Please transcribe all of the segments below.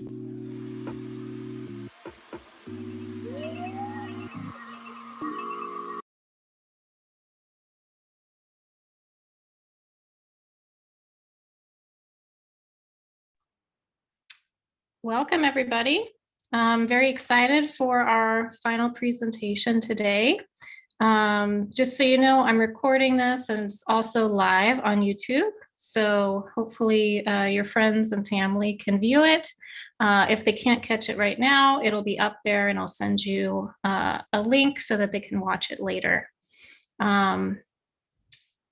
Welcome, everybody. I'm very excited for our final presentation today. Just so you know, I'm recording this and it's also live on YouTube. So hopefully your friends and family can view it. If they can't catch it right now, it'll be up there and I'll send you a link so that they can watch it later. And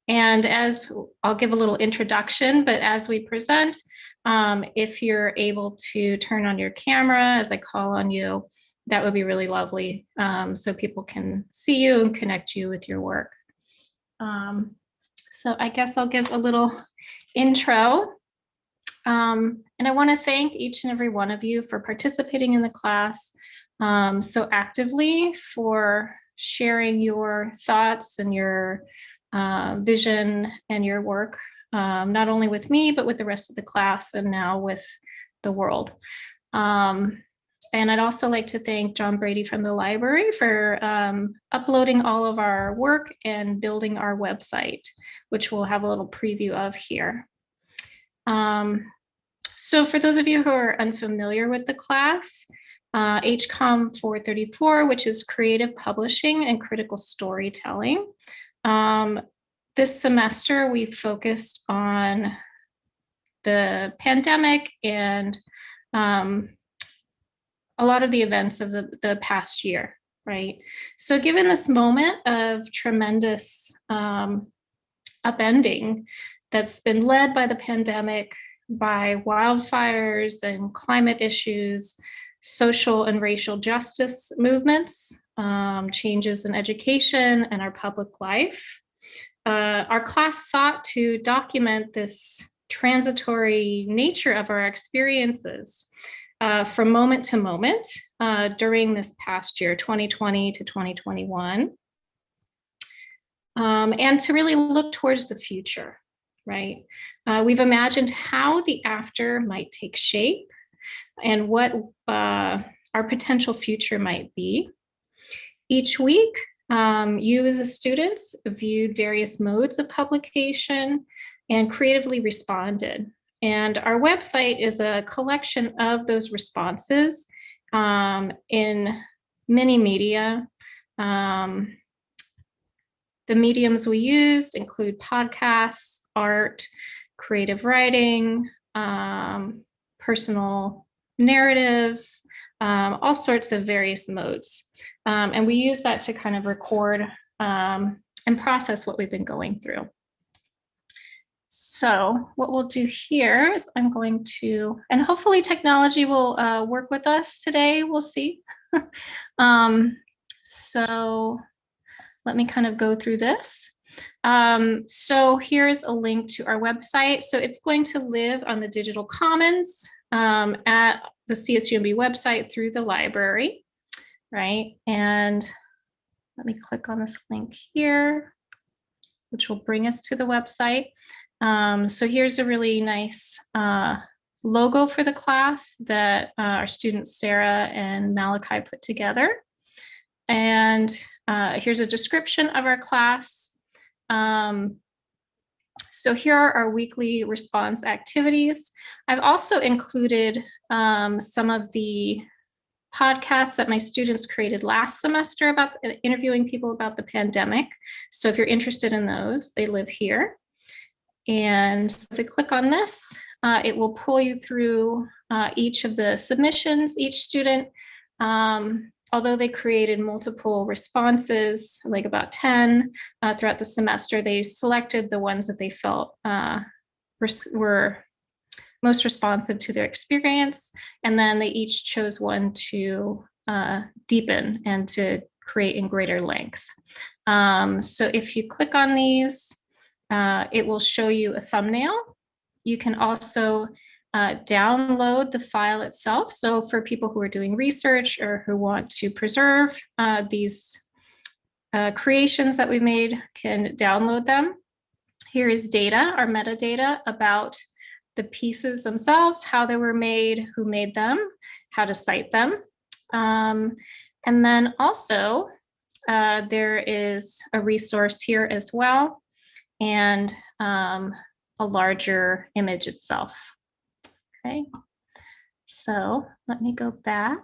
as I'll give a little introduction, but as we present, if you're able to turn on your camera as I call on you, that would be really lovely, so people can see you and connect you with your work. So I guess I'll give a little intro. And I want to thank each and every one of you for participating in the class so actively, for sharing your thoughts and your vision and your work, not only with me, but with the rest of the class and now with the world. And I'd also like to thank John Brady from the library for uploading all of our work and building our website, which we'll have a little preview of here. So for those of you who are unfamiliar with the class, HCOM 434, which is Creative Publishing and Critical Storytelling. This semester, we focused on the pandemic and a lot of the events of the past year, right? So given this moment of tremendous upending that's been led by the pandemic, by wildfires and climate issues, social and racial justice movements, changes in education and our public life, our class sought to document this transitory nature of our experiences from moment to moment during this past year, 2020 to 2021, and to really look towards the future, right? We've imagined how the after might take shape and what our potential future might be. Each week, you as students viewed various modes of publication and creatively responded. And our website is a collection of those responses in many media. The mediums we used include podcasts, art, creative writing, personal narratives, all sorts of various modes. And we use that to kind of record and process what we've been going through. So what we'll do here is I'm going to, and hopefully technology will work with us today, we'll see. So let me kind of go through this. So here's a link to our website. So it's going to live on the Digital Commons at the CSUMB website through the library, right? And let me click on this link here, which will bring us to the website. So here's a really nice logo for the class that our students Sarah and Malachi put together. And here's a description of our class. So here are our weekly response activities. I've also included some of the podcasts that my students created last semester about interviewing people about the pandemic. So if you're interested in those, they live here. And so if we click on this, it will pull you through each of the submissions. Each student, although they created multiple responses, like about 10 throughout the semester, they selected the ones that they felt were most responsive to their experience. And then they each chose one to deepen and to create in greater length. So if you click on these, it will show you a thumbnail. You can also download the file itself. So for people who are doing research or who want to preserve these creations that we made, can download them. Here is data, our metadata about the pieces themselves, how they were made, who made them, how to cite them. And then also, there is a resource here as well, and a larger image itself. Okay, so let me go back.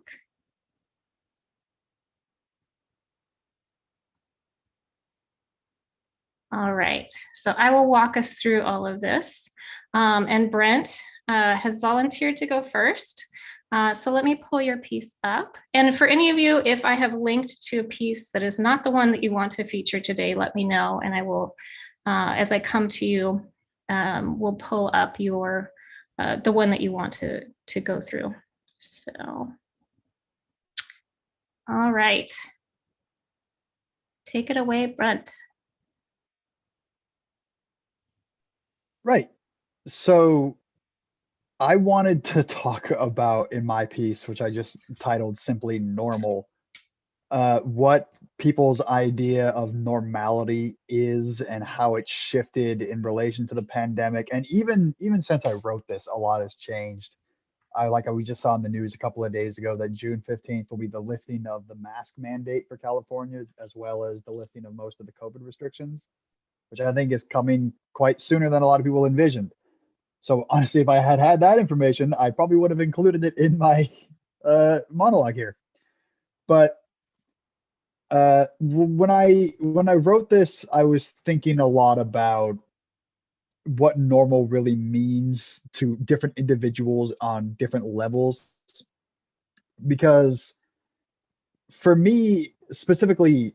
All right, so I will walk us through all of this. And Brent has volunteered to go first. So let me pull your piece up. And for any of you, if I have linked to a piece that is not the one that you want to feature today, let me know, and I will, as I come to you, we'll pull up your the one that you want to go through. So, all right, take it away, Brent. Right. So I wanted to talk about in my piece, which I just titled simply Normal, what people's idea of normality is and how it's shifted in relation to the pandemic. And even since I wrote this, a lot has changed. We just saw in the news a couple of days ago that June 15th will be the lifting of the mask mandate for California, as well as the lifting of most of the COVID restrictions, which I think is coming quite sooner than a lot of people envisioned. So honestly, if I had had that information, I probably would have included it in my monologue here. But when I wrote this, I was thinking a lot about what normal really means to different individuals on different levels. Because for me specifically,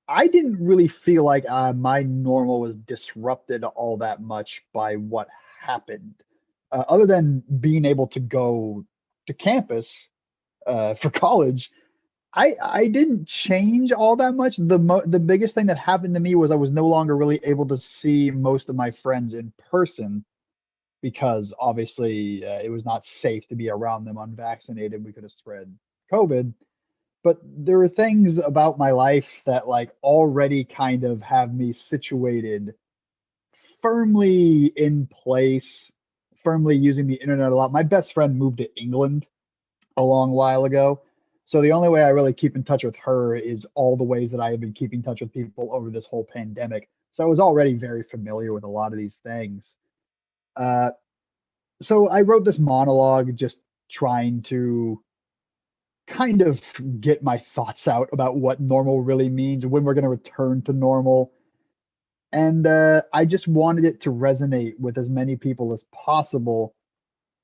I didn't really feel like my normal was disrupted all that much by what happened, other than being able to go to campus for college. I didn't change all that much. The biggest thing that happened to me was I was no longer really able to see most of my friends in person because obviously it was not safe to be around them unvaccinated. We could have spread COVID. But there are things about my life that like already kind of have me situated firmly in place, firmly using the internet a lot. My best friend moved to England a long while ago. So the only way I really keep in touch with her is all the ways that I have been keeping in touch with people over this whole pandemic. So I was already very familiar with a lot of these things. Uh, so I wrote this monologue just trying to kind of get my thoughts out about what normal really means, when we're going to return to normal. And I just wanted it to resonate with as many people as possible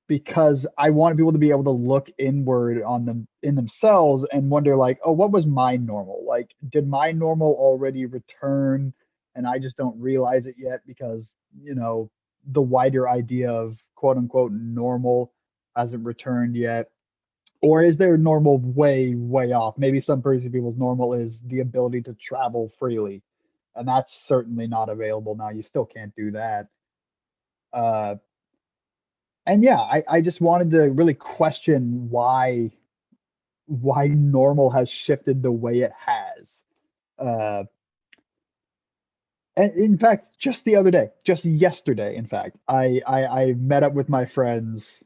because I want people to be able to look inward on them in themselves and wonder like, oh, what was my normal? Like, did my normal already return and I just don't realize it yet because, the wider idea of quote unquote normal hasn't returned yet? Or is their normal way, way off? Maybe some people's normal is the ability to travel freely, and that's certainly not available now. You still can't do that. Uh, and yeah, I just wanted to really question why normal has shifted the way it has. Uh, and in fact, just the other day, just yesterday, in fact, I met up with my friends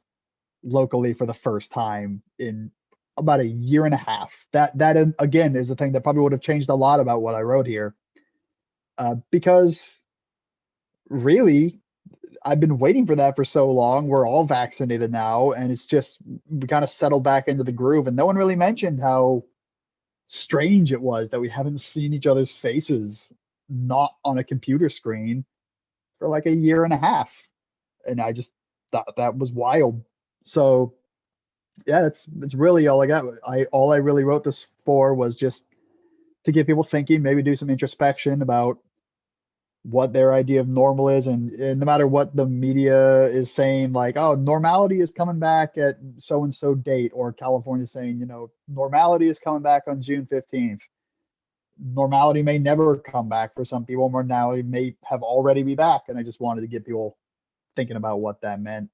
locally for the first time in about a year and a half. That again is the thing that probably would have changed a lot about what I wrote here, because really I've been waiting for that for so long. We're all vaccinated now, and it's just we kind of settled back into the groove. And no one really mentioned how strange it was that we haven't seen each other's faces, not on a computer screen, for like a year and a half. And I just thought that was wild. So yeah, that's really all I got. All I really wrote this for was just to get people thinking, maybe do some introspection about what their idea of normal is, and no matter what the media is saying, like, oh, normality is coming back at so and so date, or California saying, normality is coming back on June 15th. Normality may never come back for some people. Normality may have already be back, and I just wanted to get people thinking about what that meant.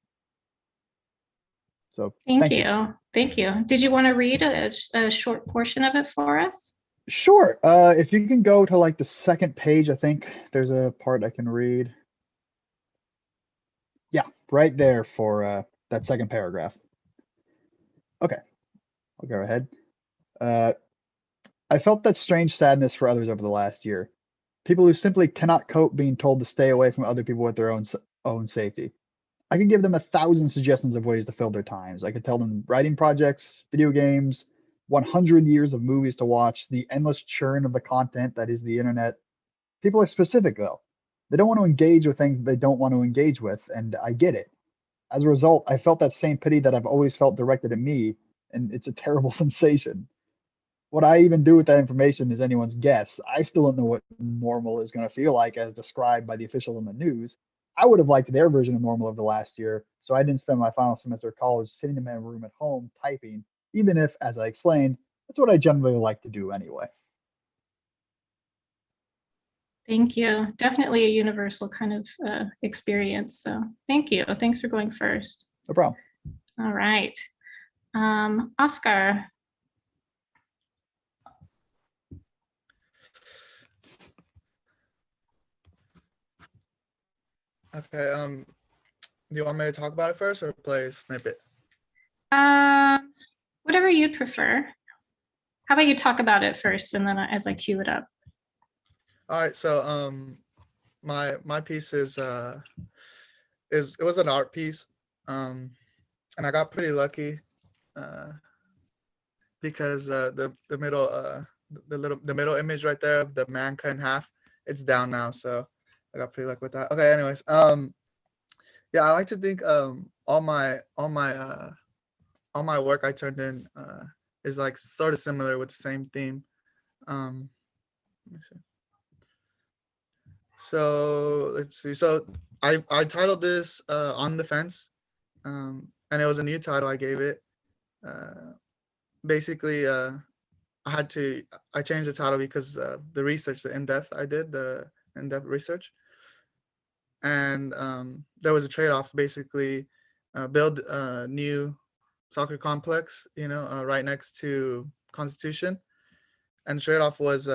So Thank you. Thank you. Did you want to read a short portion of it for us? Sure. If you can go to like the second page, I think there's a part I can read. Yeah. right there for that second paragraph. Okay, I'll go ahead. I felt that strange sadness for others over the last year. People who simply cannot cope being told to stay away from other people with their own safety. I could give them 1,000 suggestions of ways to fill their times. I could tell them writing projects, video games, 100 years of movies to watch, the endless churn of the content that is the internet. People are specific though. They don't want to engage with things that they don't want to engage with, and I get it. As a result, I felt that same pity that I've always felt directed at me, and it's a terrible sensation. What I even do with that information is anyone's guess. I still don't know what normal is going to feel like as described by the officials in the news. I would have liked their version of normal of the last year, so I didn't spend my final semester of college sitting in my room at home typing, even if, as I explained, that's what I generally like to do anyway. Thank you. Definitely a universal kind of experience. So thank you. Thanks for going first. No problem. All right. Oscar. Okay, do you want me to talk about it first or play a snippet? Whatever you'd prefer. How about you talk about it first, and then as I cue it up. All right, so my piece is it was an art piece, and I got pretty lucky because the middle image right there of the man cut in half, it's down now, so I got pretty lucky with that. Okay, anyways, yeah, I like to think all my work I turned in is like sort of similar with the same theme. Let me see. So let's see. So I titled this On the Fence, and it was a new title I gave it. Basically, I changed the title because of the research, the in-depth I did, the in-depth research. And there was a trade-off, basically build a new soccer complex, right next to Constitution. And the trade-off was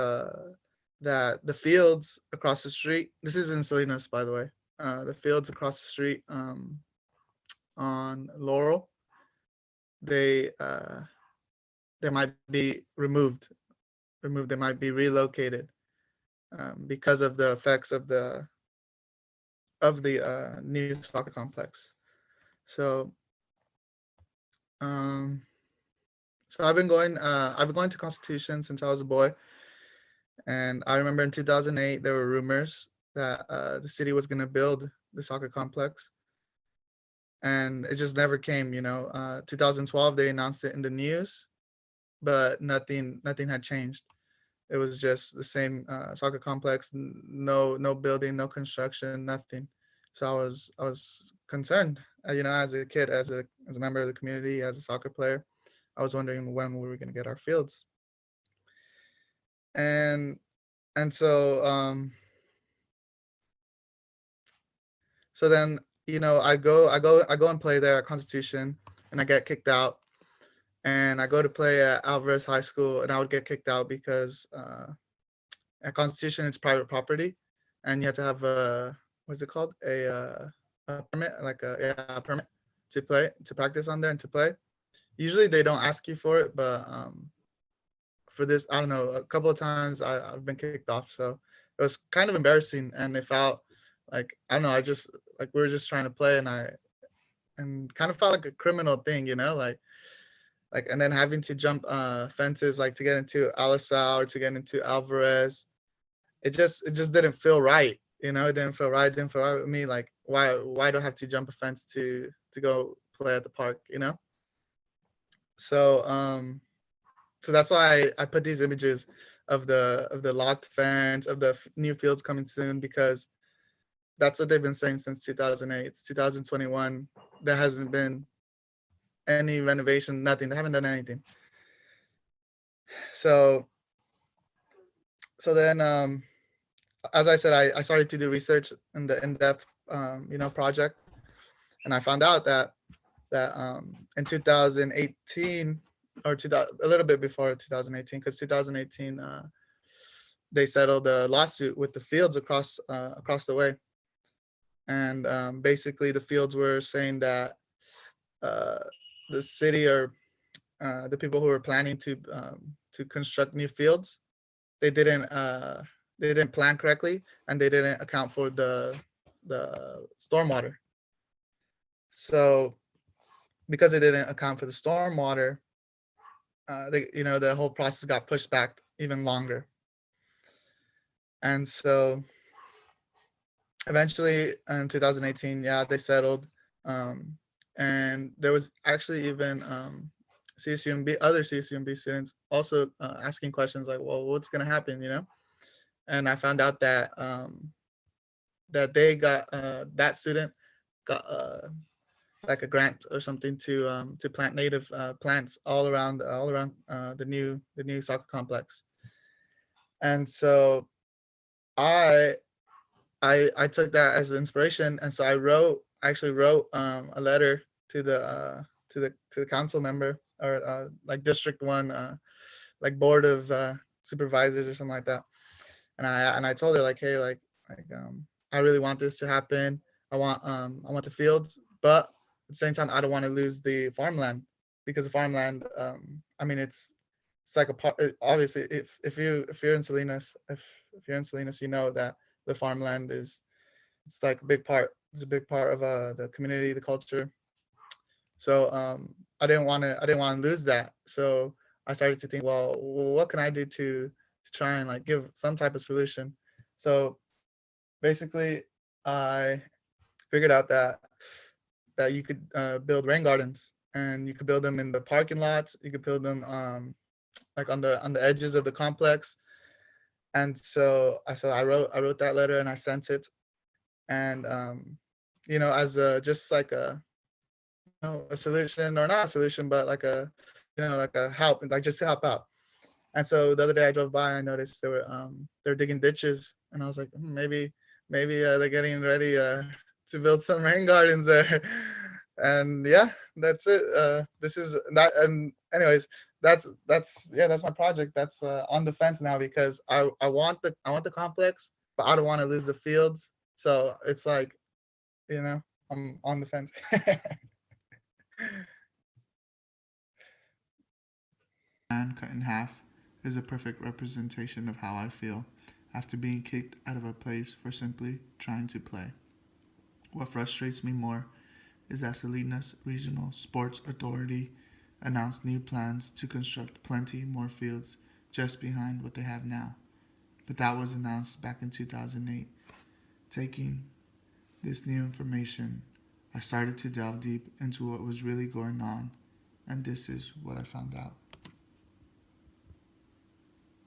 that the fields across the street, this is in Salinas, by the way, the fields across the street on Laurel, they might be removed, they might be relocated because of the effects of the new soccer complex. So I've been going to Constitution since I was a boy. And I remember in 2008, there were rumors that the city was going to build the soccer complex. And it just never came, 2012, they announced it in the news, but nothing had changed. It was just the same soccer complex, no building, no construction, nothing. So I was concerned, as a kid, as a member of the community, as a soccer player. I was wondering when we were going to get our fields. And so so then I go and play there at Constitution, and I get kicked out, and I go to play at Alvarez High School, and I would get kicked out because at Constitution it's private property, and you have to have a what's it called, a permit, like a permit to practice on there and to play. Usually they don't ask you for it, but for this, I don't know, a couple of times I've been kicked off. So it was kind of embarrassing, and it felt like, I don't know, I just, like, we were just trying to play, and kind of felt like a criminal thing, like, and then having to jump fences, like to get into Alisal or to get into Alvarez. It just didn't feel right. It didn't feel right with me. Like, why do I have to jump a fence to go play at the park, So so that's why I put these images of the locked fence, of the new fields coming soon, because that's what they've been saying since 2008. It's 2021. There hasn't been any renovation, nothing. They haven't done anything. So then, as I said, I started to do research in the in-depth, project, and I found out that in 2018, or a little bit before 2018, because 2018 they settled a lawsuit with the fields across the way, And basically the fields were saying that the city or the people who were planning to construct new fields, they didn't plan correctly, and they didn't account for the stormwater. So because they didn't account for the stormwater, the whole process got pushed back even longer. And so eventually in 2018, yeah, they settled. And there was actually even CSUMB, other CSUMB students also asking questions like, well, what's going to happen, And I found out that that they got that student got like a grant or something to plant native plants all around the new soccer complex. And so I took that as inspiration, and so I actually wrote a letter to the council member, or like District 1, like board of supervisors or something like that. And I told her like, hey, I really want this to happen. I want the fields, but at the same time, I don't want to lose the farmland, because the farmland, I mean, it's like a part. Obviously, if you're in Salinas, if you're in Salinas, you know that the farmland it's like a big part. It's a big part of the community, the culture. So I didn't want to lose that. So I started to think, well, what can I do to try and like give some type of solution? So basically, I figured out that you could build rain gardens, and you could build them in the parking lots. You could build them like on the edges of the complex. And so I wrote that letter, and I sent it. And as just like a solution, or not a solution, but like a like a help, like just to help out. And so the other day I drove by, I noticed they're digging ditches, and I was like, maybe they're getting ready to build some rain gardens there. And yeah, that's it. This is that. And anyways, that's my project. That's on the fence now, because I want the complex, but I don't want to lose the fields. So it's like, I'm on the fence. Man cut in half is a perfect representation of how I feel after being kicked out of a place for simply trying to play. What frustrates me more is that Salinas Regional Sports Authority announced new plans to construct plenty more fields just behind what they have now. But that was announced back in 2008. Taking this new information, I started to delve deep into what was really going on, and this is what I found out.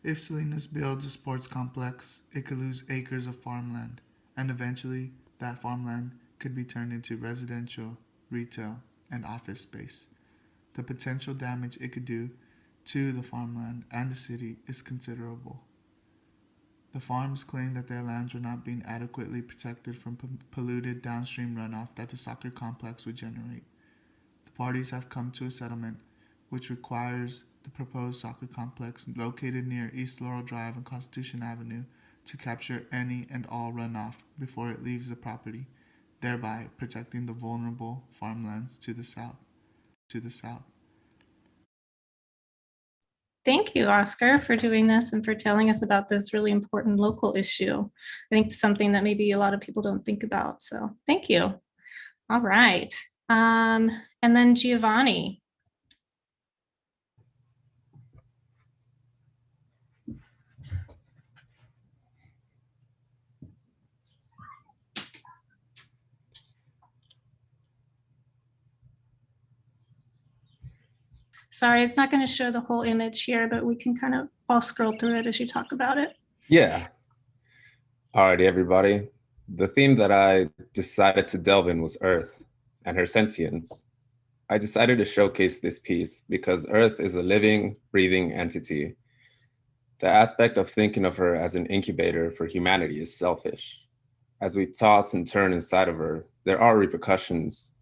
If Salinas builds a sports complex, it could lose acres of farmland, and eventually that farmland could be turned into residential, retail, and office space. The potential damage it could do to the farmland and the city is considerable. The farms claim that their lands were not being adequately protected from polluted downstream runoff that the soccer complex would generate. The parties have come to a settlement which requires the proposed soccer complex located near East Laurel Drive and Constitution Avenue to capture any and all runoff before it leaves the property, thereby protecting the vulnerable farmlands to the south. Thank you, Oscar, for doing this and for telling us about this really important local issue. I think it's something that maybe a lot of people don't think about. So thank you. All right. And then Giovanni. Sorry, it's not going to show the whole image here, but we can kind of all scroll through it as you talk about it. Yeah. Alrighty, everybody. The theme that I decided to delve in was Earth and her sentience. I decided to showcase this piece because Earth is a living, breathing entity. The aspect of thinking of her as an incubator for humanity is selfish. As we toss and turn inside of her, there are repercussions.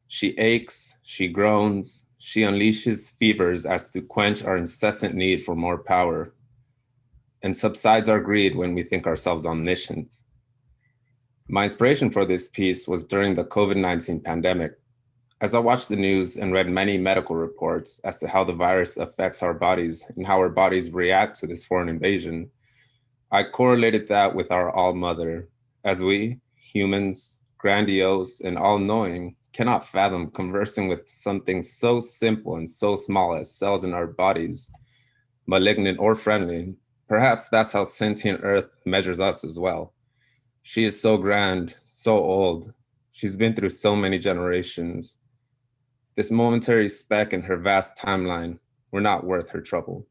She aches, she groans, she unleashes fevers as to quench our incessant need for more power, and subsides our greed when we think ourselves omniscient. My inspiration for this piece was during the COVID-19 pandemic. As I watched the news and read many medical reports as to how the virus affects our bodies and how our bodies react to this foreign invasion, I correlated that with our all-mother, as we, humans, grandiose and all-knowing, cannot fathom conversing with something so simple and so small as cells in our bodies, malignant or friendly. Perhaps that's how sentient Earth measures us as well. She is so grand, so old. She's been through so many generations. This momentary speck in her vast timeline were not worth her trouble.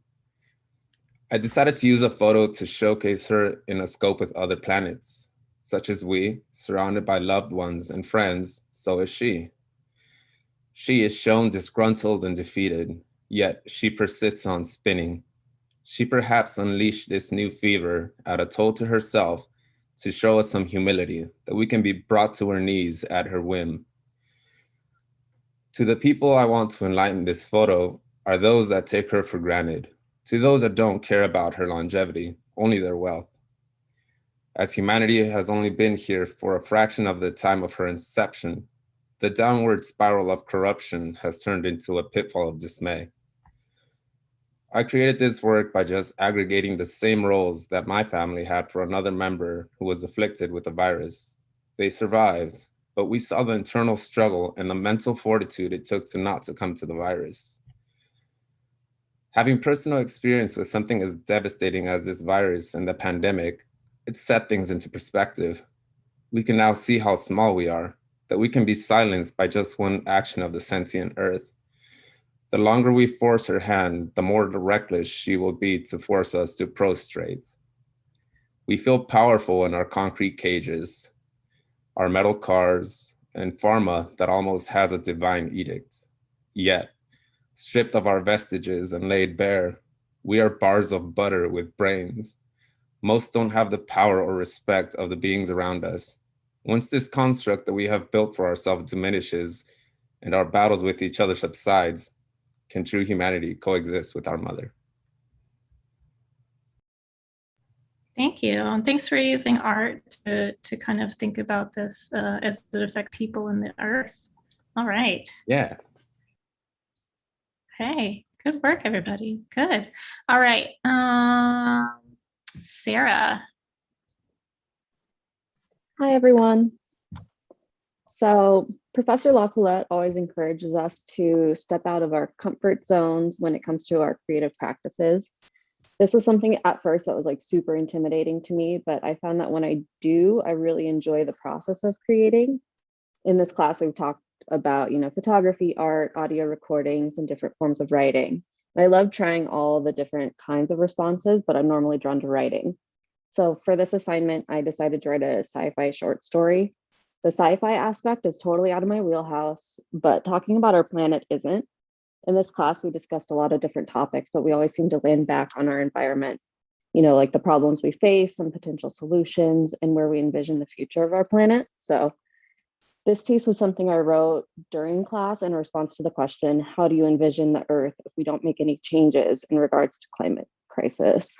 I decided to use a photo to showcase her in a scope with other planets. Such as we, surrounded by loved ones and friends, so is she. She is shown disgruntled and defeated, yet she persists on spinning. She perhaps unleashed this new fever at a toll to herself to show us some humility, that we can be brought to her knees at her whim. To the people I want to enlighten this photo are those that take her for granted, to those that don't care about her longevity, only their wealth. As humanity has only been here for a fraction of the time of her inception, the downward spiral of corruption has turned into a pitfall of dismay. I created this work by just aggregating the same roles that my family had for another member who was afflicted with the virus. They survived, but we saw the internal struggle and the mental fortitude it took to not succumb to the virus. Having personal experience with something as devastating as this virus and the pandemic, it set things into perspective. We can now see how small we are, that we can be silenced by just one action of the sentient Earth. The longer we force her hand, the more reckless she will be to force us to prostrate. We feel powerful in our concrete cages, our metal cars, and pharma that almost has a divine edict. Yet, stripped of our vestiges and laid bare, we are bars of butter with brains. Most don't have the power or respect of the beings around us. Once this construct that we have built for ourselves diminishes and our battles with each other subsides, can true humanity coexist with our mother? Thank you. And thanks for using art to kind of think about this as it affects people in the earth. All right. Yeah. Okay. Good work, everybody. Good. All right. Sarah. Hi, everyone. So Professor LaFollette always encourages us to step out of our comfort zones when it comes to our creative practices. This was something at first that was like super intimidating to me, but I found that when I do, I really enjoy the process of creating. In this class, we've talked about, photography, art, audio recordings, and different forms of writing. I love trying all the different kinds of responses, but I'm normally drawn to writing. So for this assignment, I decided to write a sci-fi short story. The sci-fi aspect is totally out of my wheelhouse, but talking about our planet isn't. In this class, we discussed a lot of different topics, but we always seem to land back on our environment, like the problems we face, some potential solutions, and where we envision the future of our planet. So this piece was something I wrote during class in response to the question, how do you envision the Earth if we don't make any changes in regards to climate crisis?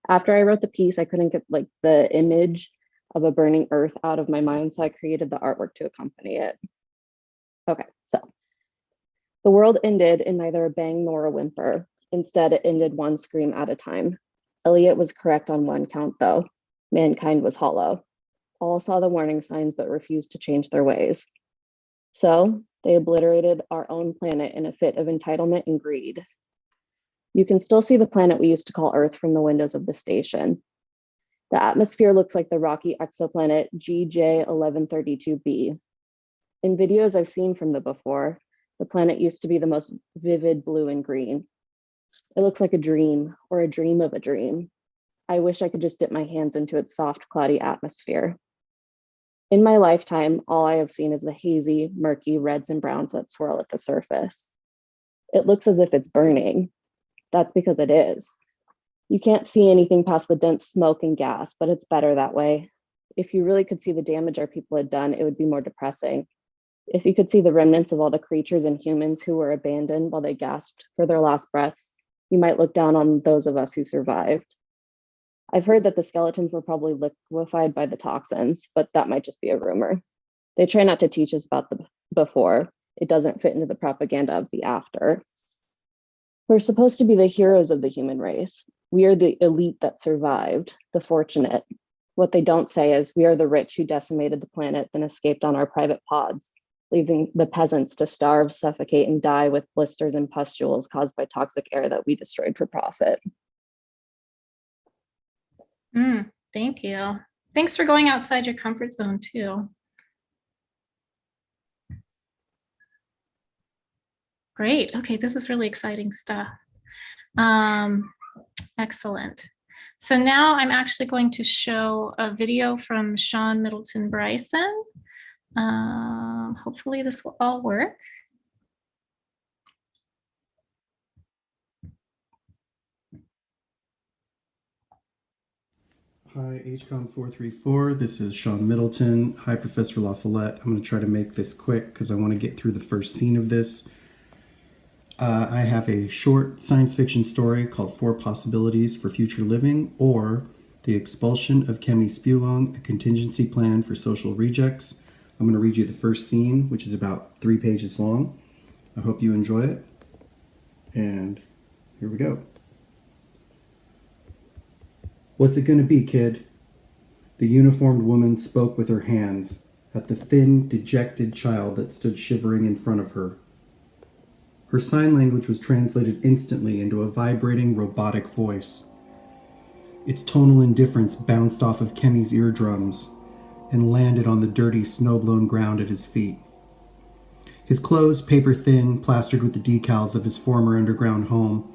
After I wrote the piece, I couldn't get the image of a burning Earth out of my mind, so I created the artwork to accompany it. Okay, so the world ended in neither a bang nor a whimper. Instead, it ended one scream at a time. Eliot was correct on one count, though. Mankind was hollow. All saw the warning signs, but refused to change their ways. So they obliterated our own planet in a fit of entitlement and greed. You can still see the planet we used to call Earth from the windows of the station. The atmosphere looks like the rocky exoplanet GJ1132b. In videos I've seen from the before, the planet used to be the most vivid blue and green. It looks like a dream, or a dream of a dream. I wish I could just dip my hands into its soft, cloudy atmosphere. In my lifetime, all I have seen is the hazy, murky reds and browns that swirl at the surface. It looks as if it's burning. That's because it is. You can't see anything past the dense smoke and gas, but it's better that way. If you really could see the damage our people had done, it would be more depressing. If you could see the remnants of all the creatures and humans who were abandoned while they gasped for their last breaths, you might look down on those of us who survived. I've heard that the skeletons were probably liquefied by the toxins, but that might just be a rumor. They try not to teach us about the before. It doesn't fit into the propaganda of the after. We're supposed to be the heroes of the human race. We are the elite that survived, the fortunate. What they don't say is we are the rich who decimated the planet, then escaped on our private pods, leaving the peasants to starve, suffocate, and die with blisters and pustules caused by toxic air that we destroyed for profit. Thank you. Thanks for going outside your comfort zone too. Great. Okay, this is really exciting stuff. Excellent. So now I'm actually going to show a video from Sean Middleton Bryson. Hopefully this will all work. Hi, HCOM 434. This is Sean Middleton. Hi, Professor LaFollette. I'm going to try to make this quick because I want to get through the first scene of this. I have a short science fiction story called 4 Possibilities for Future Living, or The Expulsion of Kemi Spulong, a Contingency Plan for Social Rejects. I'm going to read you the first scene, which is about 3 pages long. I hope you enjoy it. And here we go. What's it going to be, kid? The uniformed woman spoke with her hands at the thin, dejected child that stood shivering in front of her. Her sign language was translated instantly into a vibrating, robotic voice. Its tonal indifference bounced off of Kemi's eardrums and landed on the dirty, snow-blown ground at his feet. His clothes, paper-thin, plastered with the decals of his former underground home,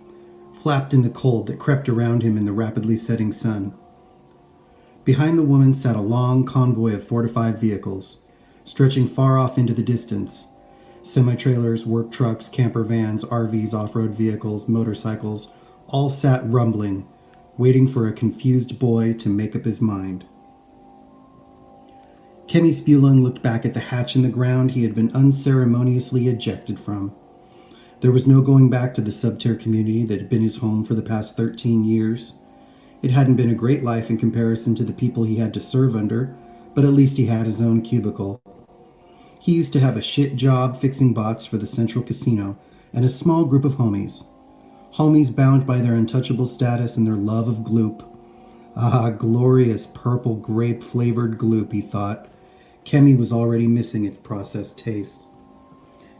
flapped in the cold that crept around him in the rapidly setting sun. Behind the woman sat a long convoy of 4 to 5 vehicles, stretching far off into the distance. Semi-trailers, work trucks, camper vans, RVs, off-road vehicles, motorcycles, all sat rumbling, waiting for a confused boy to make up his mind. Kemi Spulong looked back at the hatch in the ground he had been unceremoniously ejected from. There was no going back to the sub-tier community that had been his home for the past 13 years. It hadn't been a great life in comparison to the people he had to serve under, but at least he had his own cubicle. He used to have a shit job fixing bots for the Central Casino and a small group of homies. Homies bound by their untouchable status and their love of gloop. Ah, glorious purple grape-flavored gloop, he thought. Kemi was already missing its processed taste.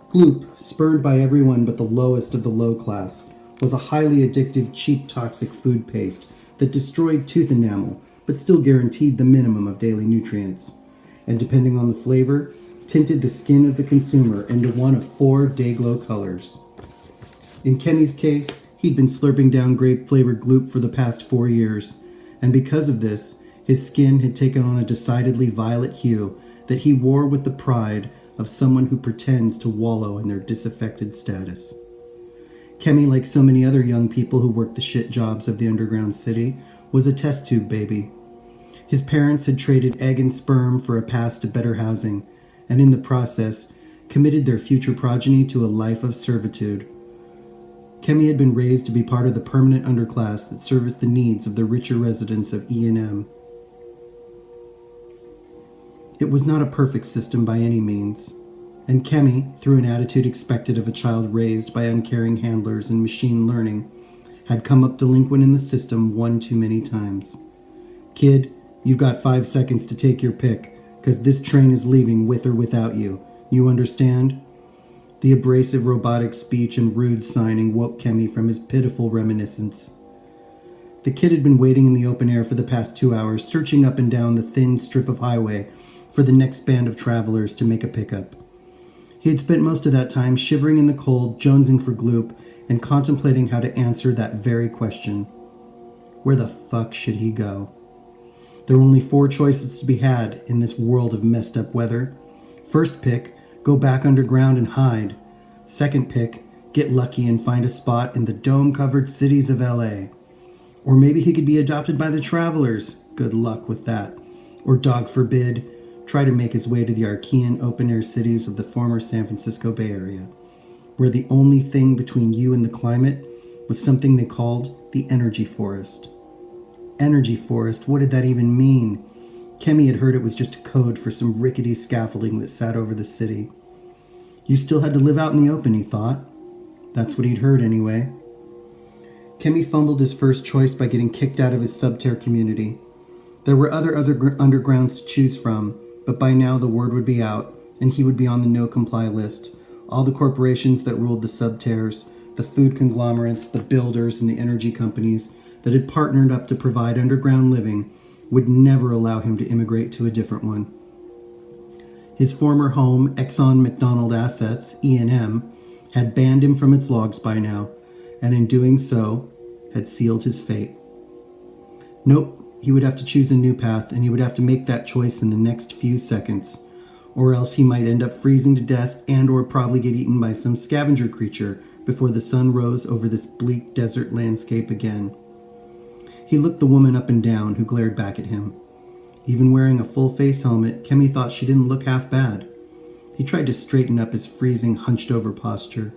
Gloop, spurned by everyone but the lowest of the low class, was a highly addictive, cheap, toxic food paste that destroyed tooth enamel, but still guaranteed the minimum of daily nutrients, and depending on the flavor, tinted the skin of the consumer into one of 4 day-glow colors. In Kemi's case, he'd been slurping down grape-flavored gloop for the past 4 years, and because of this, his skin had taken on a decidedly violet hue that he wore with the pride of someone who pretends to wallow in their disaffected status. Kemi, like so many other young people who worked the shit jobs of the underground city, was a test tube baby. His parents had traded egg and sperm for a pass to better housing, and in the process, committed their future progeny to a life of servitude. Kemi had been raised to be part of the permanent underclass that serviced the needs of the richer residents of E&M. It was not a perfect system by any means, and Kemi, through an attitude expected of a child raised by uncaring handlers and machine learning, had come up delinquent in the system 1 too many times. Kid, you've got 5 seconds to take your pick, because this train is leaving with or without you. You understand? The abrasive robotic speech and rude signing woke Kemi from his pitiful reminiscence. The kid had been waiting in the open air for the past 2 hours, searching up and down the thin strip of highway for the next band of travelers to make a pickup. He had spent most of that time shivering in the cold, jonesing for gloop, and contemplating how to answer that very question. Where the fuck should he go? There were only 4 choices to be had in this world of messed up weather. First pick, go back underground and hide. Second pick, get lucky and find a spot in the dome-covered cities of LA. Or maybe he could be adopted by the travelers. Good luck with that. Or, dog forbid, try to make his way to the Archean open-air cities of the former San Francisco Bay Area, where the only thing between you and the climate was something they called the energy forest. Energy forest, what did that even mean? Kemi had heard it was just a code for some rickety scaffolding that sat over the city. You still had to live out in the open, he thought. That's what he'd heard anyway. Kemi fumbled his first choice by getting kicked out of his subterra community. There were other undergrounds to choose from, but by now the word would be out, and he would be on the no-comply list. All the corporations that ruled the subterras, the food conglomerates, the builders, and the energy companies that had partnered up to provide underground living would never allow him to immigrate to a different one. His former home, Exxon McDonald Assets, E&M, had banned him from its logs by now, and in doing so, had sealed his fate. Nope, he would have to choose a new path, and he would have to make that choice in the next few seconds, or else he might end up freezing to death and or probably get eaten by some scavenger creature before the sun rose over this bleak desert landscape again. He looked the woman up and down, who glared back at him. Even wearing a full-face helmet, Kemi thought she didn't look half bad. He tried to straighten up his freezing, hunched-over posture.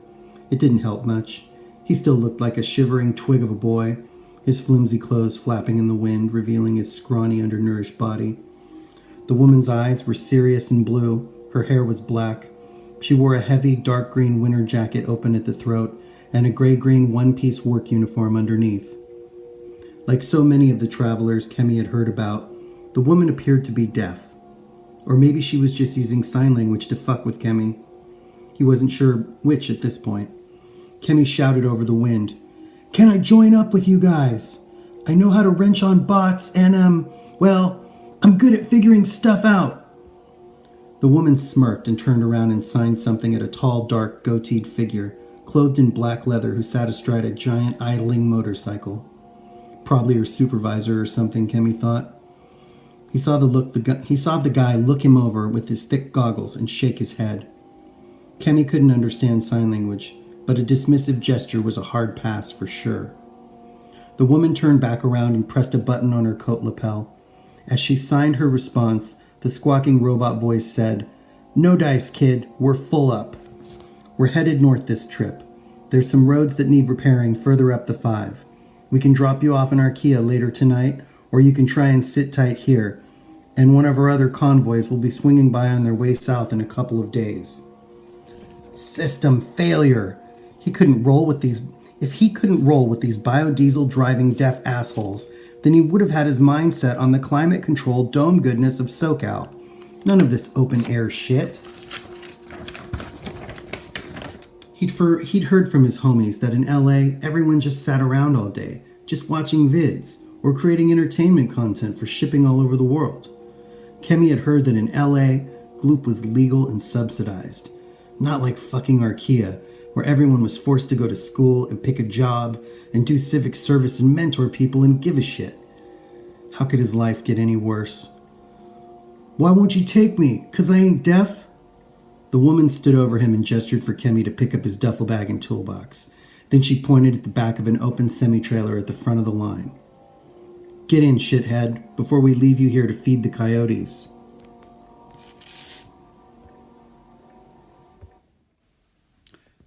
It didn't help much. He still looked like a shivering twig of a boy, his flimsy clothes flapping in the wind, revealing his scrawny, undernourished body. The woman's eyes were serious and blue. Her hair was black. She wore a heavy, dark green winter jacket open at the throat and a gray-green one-piece work uniform underneath. Like so many of the travelers Kemi had heard about, the woman appeared to be deaf. Or maybe she was just using sign language to fuck with Kemi. He wasn't sure which at this point. Kemi shouted over the wind, "Can I join up with you guys? I know how to wrench on bots and, well, I'm good at figuring stuff out." The woman smirked and turned around and signed something at a tall, dark, goateed figure, clothed in black leather, who sat astride a giant idling motorcycle. Probably her supervisor or something, Kemi thought. He saw the guy look him over with his thick goggles and shake his head. Kemi couldn't understand sign language, but a dismissive gesture was a hard pass for sure. The woman turned back around and pressed a button on her coat lapel. As she signed her response, the squawking robot voice said, "No dice, kid. We're full up. We're headed north this trip. There's some roads that need repairing further up the 5. We can drop you off in our Kia later tonight, or you can try and sit tight here, and one of our other convoys will be swinging by on their way south in a couple of days." System failure. He couldn't roll with these. If he couldn't roll with these biodiesel driving deaf assholes, then he would have had his mind set on the climate controlled dome goodness of SoCal. None of this open air shit. He'd heard from his homies that in LA, everyone just sat around all day, just watching vids, or creating entertainment content for shipping all over the world. Kemi had heard that in LA, Gloop was legal and subsidized. Not like fucking Archaea, where everyone was forced to go to school and pick a job and do civic service and mentor people and give a shit. How could his life get any worse? "Why won't you take me? 'Cause I ain't deaf?" The woman stood over him and gestured for Kemi to pick up his duffel bag and toolbox. Then she pointed at the back of an open semi-trailer at the front of the line. "Get in, shithead, before we leave you here to feed the coyotes."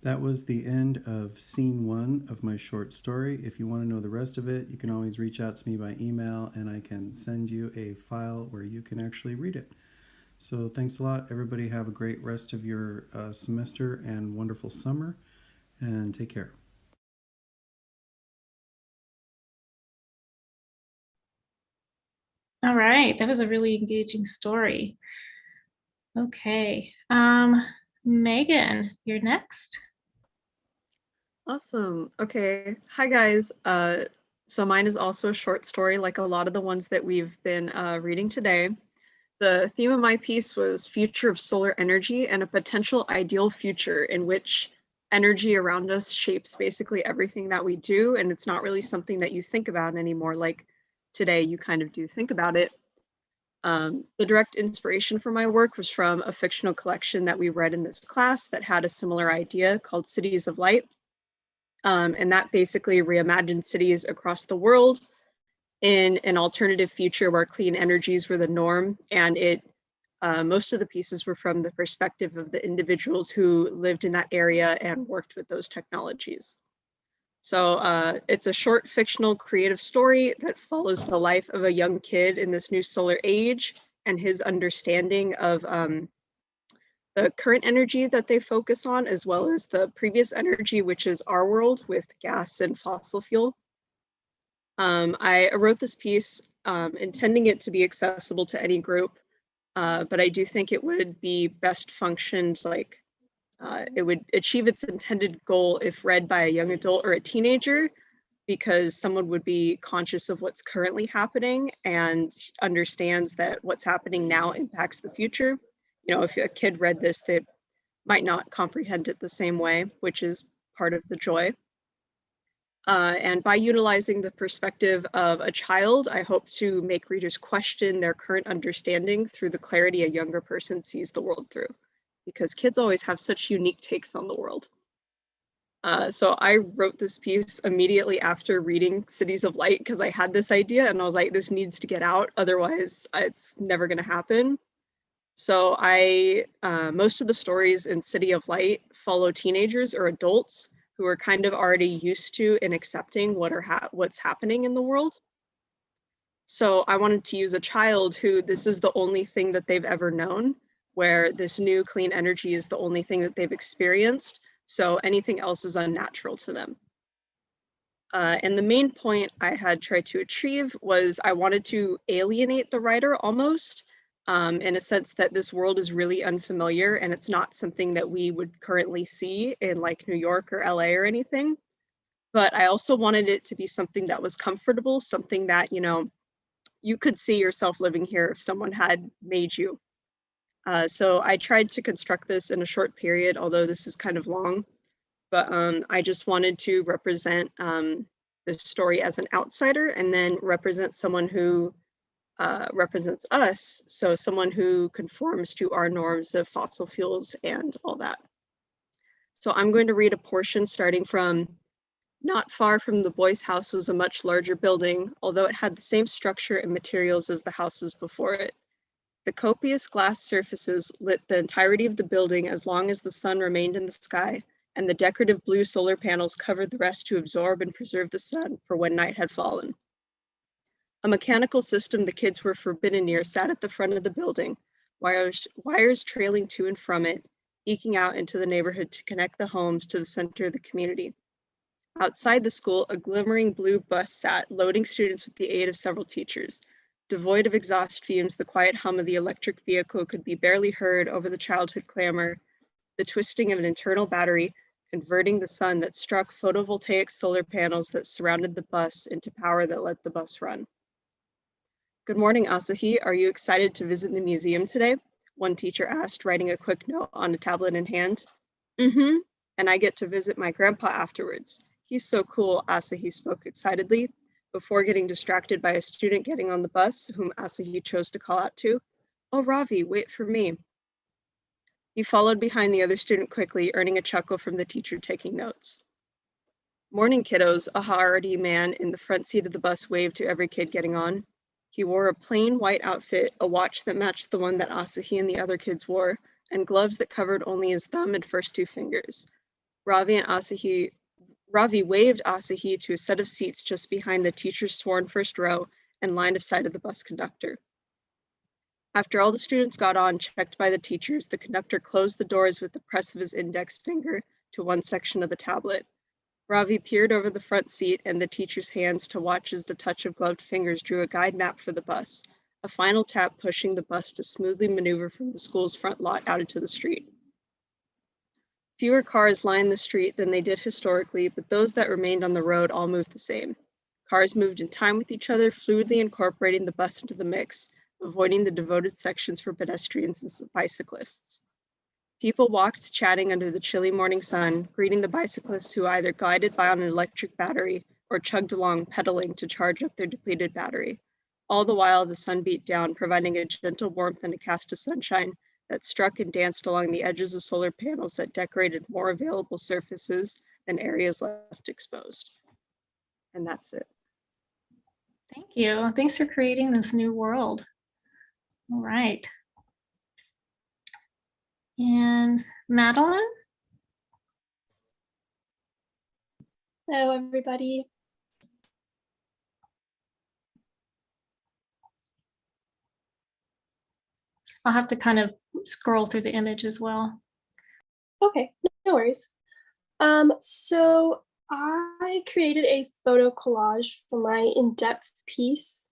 That was the end of scene 1 of my short story. If you want to know the rest of it, you can always reach out to me by email and I can send you a file where you can actually read it. So thanks a lot. Everybody have a great rest of your semester and wonderful summer, and take care. All right, that was a really engaging story. Okay, Megan, you're next. Awesome. Okay. Hi, guys. So mine is also a short story, like a lot of the ones that we've been reading today. The theme of my piece was future of solar energy and a potential ideal future in which energy around us shapes basically everything that we do. And it's not really something that you think about anymore. Like today, you kind of do think about it. The direct inspiration for my work was from a fictional collection that we read in this class that had a similar idea called Cities of Light. And that basically reimagined cities across the world in an alternative future where clean energies were the norm. And most of the pieces were from the perspective of the individuals who lived in that area and worked with those technologies. So it's a short fictional creative story that follows the life of a young kid in this new solar age and his understanding of the current energy that they focus on, as well as the previous energy, which is our world with gas and fossil fuel. I wrote this piece intending it to be accessible to any group, but I do think it would be best functioned like it would achieve its intended goal if read by a young adult or a teenager, because someone would be conscious of what's currently happening and understands that what's happening now impacts the future. You know, if a kid read this, they might not comprehend it the same way, which is part of the joy. And by utilizing the perspective of a child, I hope to make readers question their current understanding through the clarity a younger person sees the world through, because kids always have such unique takes on the world. So I wrote this piece immediately after reading Cities of Light, because I had this idea and I was like, this needs to get out, otherwise it's never going to happen. So most of the stories in City of Light follow teenagers or adults who are kind of already used to and accepting what's happening in the world. So I wanted to use a child who this is the only thing that they've ever known, where this new clean energy is the only thing that they've experienced. So anything else is unnatural to them. And the main point I had tried to achieve was I wanted to alienate the writer almost, in a sense that this world is really unfamiliar and it's not something that we would currently see in like New York or LA or anything. But I also wanted it to be something that was comfortable, something that, you know, you could see yourself living here if someone had made you. So I tried to construct this in a short period, although this is kind of long, but I just wanted to represent the story as an outsider and then represent someone who represents us, so someone who conforms to our norms of fossil fuels and all that. So I'm going to read a portion starting from, not far from the boys' house was a much larger building, although it had the same structure and materials as the houses before it. The copious glass surfaces lit the entirety of the building as long as the sun remained in the sky, and the decorative blue solar panels covered the rest to absorb and preserve the sun for when night had fallen. A mechanical system the kids were forbidden near sat at the front of the building, wires trailing to and from it, eking out into the neighborhood to connect the homes to the center of the community. Outside the school, a glimmering blue bus sat, loading students with the aid of several teachers. Devoid of exhaust fumes, the quiet hum of the electric vehicle could be barely heard over the childhood clamor, the twisting of an internal battery, converting the sun that struck photovoltaic solar panels that surrounded the bus into power that let the bus run. Good morning, Asahi. Are you excited to visit the museum today? One teacher asked, writing a quick note on a tablet in hand. Mm-hmm. And I get to visit my grandpa afterwards. He's so cool, Asahi spoke excitedly, before getting distracted by a student getting on the bus, whom Asahi chose to call out to. Oh, Ravi, wait for me. He followed behind the other student quickly, earning a chuckle from the teacher taking notes. Morning, kiddos, a hardy man in the front seat of the bus waved to every kid getting on. He wore a plain white outfit, a watch that matched the one that Asahi and the other kids wore, and gloves that covered only his thumb and first two fingers. Ravi waved Asahi to a set of seats just behind the teacher's sworn first row and line of sight of the bus conductor. After all the students got on, checked by the teachers, the conductor closed the doors with the press of his index finger to one section of the tablet. Ravi peered over the front seat and the teacher's hands to watch as the touch of gloved fingers drew a guide map for the bus, a final tap pushing the bus to smoothly maneuver from the school's front lot out into the street. Fewer cars lined the street than they did historically, but those that remained on the road all moved the same. Cars moved in time with each other, fluidly incorporating the bus into the mix, avoiding the devoted sections for pedestrians and bicyclists. People walked, chatting under the chilly morning sun, greeting the bicyclists who either glided by on an electric battery or chugged along, pedaling to charge up their depleted battery. All the while, the sun beat down, providing a gentle warmth and a cast of sunshine that struck and danced along the edges of solar panels that decorated more available surfaces than areas left exposed. And that's it. Thank you. Thanks for creating this new world. All right. And Madeline? Hello, everybody. I'll have to kind of scroll through the image as well. Okay, no worries. So I created a photo collage for my in-depth piece.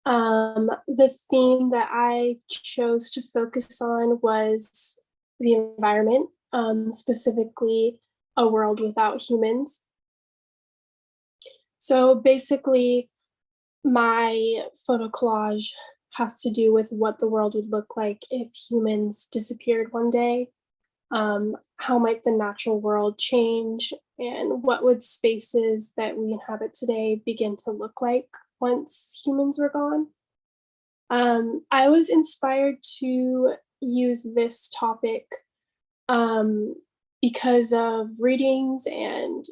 The theme that I chose to focus on was the environment, specifically a world without humans. So basically, my photo collage has to do with what the world would look like if humans disappeared one day. How might the natural world change, and what would spaces that we inhabit today begin to look like once humans were gone? I was inspired to use this topic because of readings and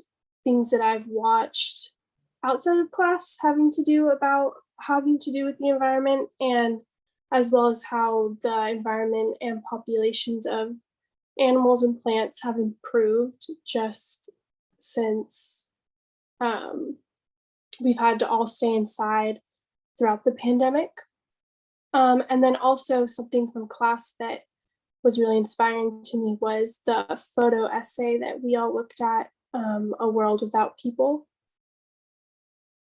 things that I've watched outside of class having to do with the environment, and as well as how the environment and populations of animals and plants have improved just since we've had to all stay inside throughout the pandemic. And then also something from class that was really inspiring to me was the photo essay that we all looked at, A World Without People.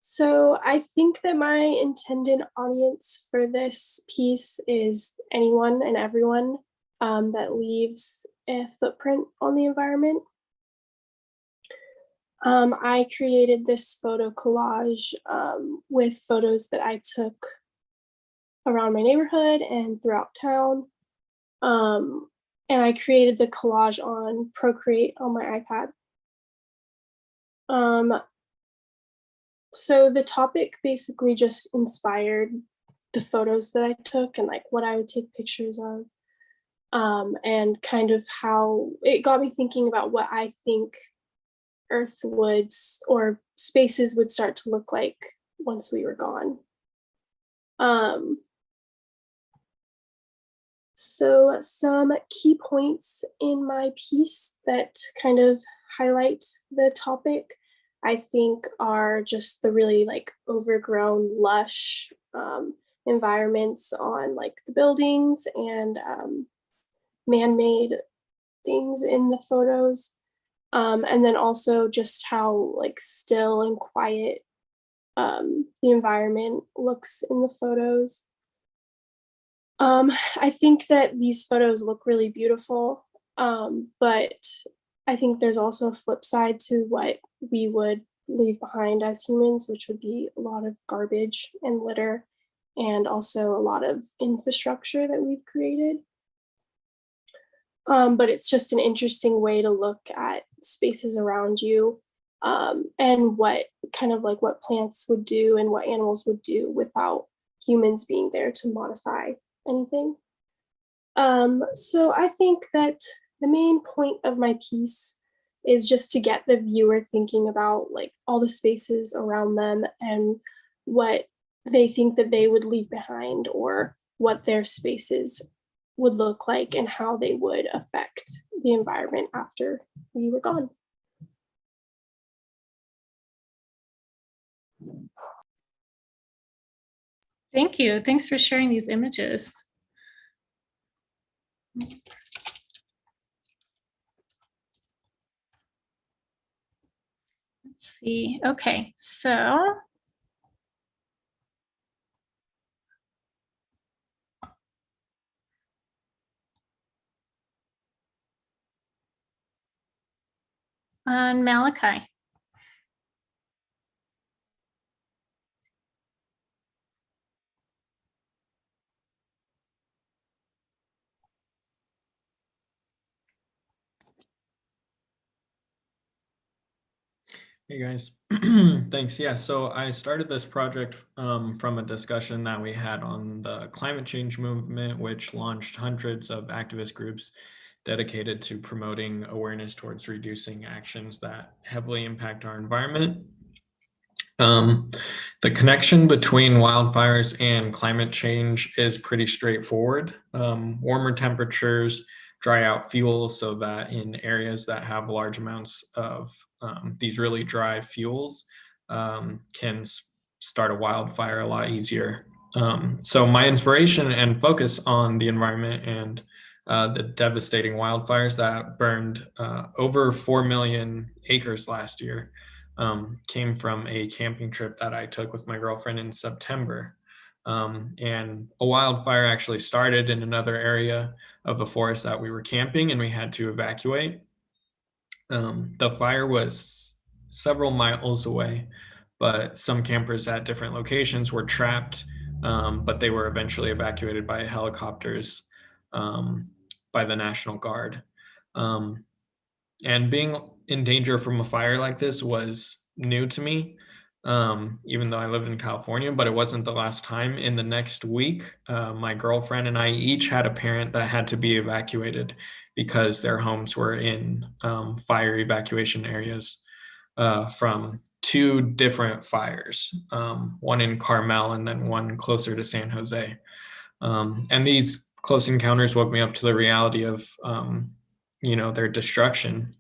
So I think that my intended audience for this piece is anyone and everyone that leaves a footprint on the environment. I created this photo collage with photos that I took around my neighborhood and throughout town. And I created the collage on Procreate on my iPad. So the topic basically just inspired the photos that I took and like what I would take pictures of. And kind of how it got me thinking about what I think Earth would or spaces would start to look like once we were gone. So some key points in my piece that kind of highlight the topic, I think, are just the really like overgrown, lush environments on like the buildings and man-made things in the photos. And then also just how like still and quiet the environment looks in the photos. I think that these photos look really beautiful, but I think there's also a flip side to what we would leave behind as humans, which would be a lot of garbage and litter, and also a lot of infrastructure that we've created. But it's just an interesting way to look at spaces around you, and what kind of like what plants would do and what animals would do without humans being there to modify anything. So I think that the main point of my piece is just to get the viewer thinking about like all the spaces around them and what they think that they would leave behind, or what their spaces would look like and how they would affect the environment after we were gone. Thank you. Thanks for sharing these images. Let's see. Okay, so on Malachi. Hey guys, thanks. Yeah, so I started this project from a discussion that we had on the climate change movement, which launched hundreds of activist groups dedicated to promoting awareness towards reducing actions that heavily impact our environment. The connection between wildfires and climate change is pretty straightforward. Warmer temperatures dry out fuel so that in areas that have large amounts of these really dry fuels can start a wildfire a lot easier. So my inspiration and focus on the environment and the devastating wildfires that burned over 4 million acres last year came from a camping trip that I took with my girlfriend in September. And a wildfire actually started in another area of the forest that we were camping, and we had to evacuate. The fire was several miles away, but some campers at different locations were trapped, but they were eventually evacuated by helicopters by the National Guard. And being in danger from a fire like this was new to me, even though I lived in California, but it wasn't the last time. In the next week, my girlfriend and I each had a parent that had to be evacuated because their homes were in fire evacuation areas from 2 different fires, one in Carmel and then one closer to San Jose. And these close encounters woke me up to the reality of their destruction,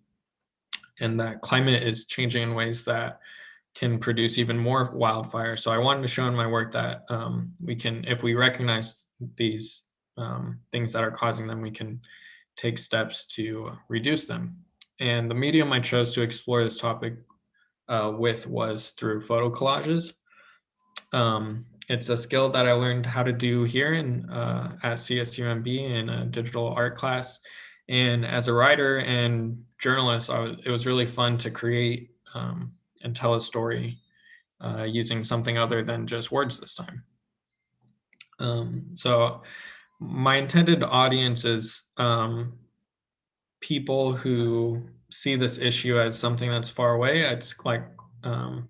and that climate is changing in ways that can produce even more wildfire. So I wanted to show in my work that we can, if we recognize these things that are causing them, we can take steps to reduce them. And the medium I chose to explore this topic with was through photo collages. It's a skill that I learned how to do here at CSUMB in a digital art class. And as a writer and journalist, it was really fun to create and tell a story using something other than just words this time. So my intended audience is people who see this issue as something that's far away. It's like, out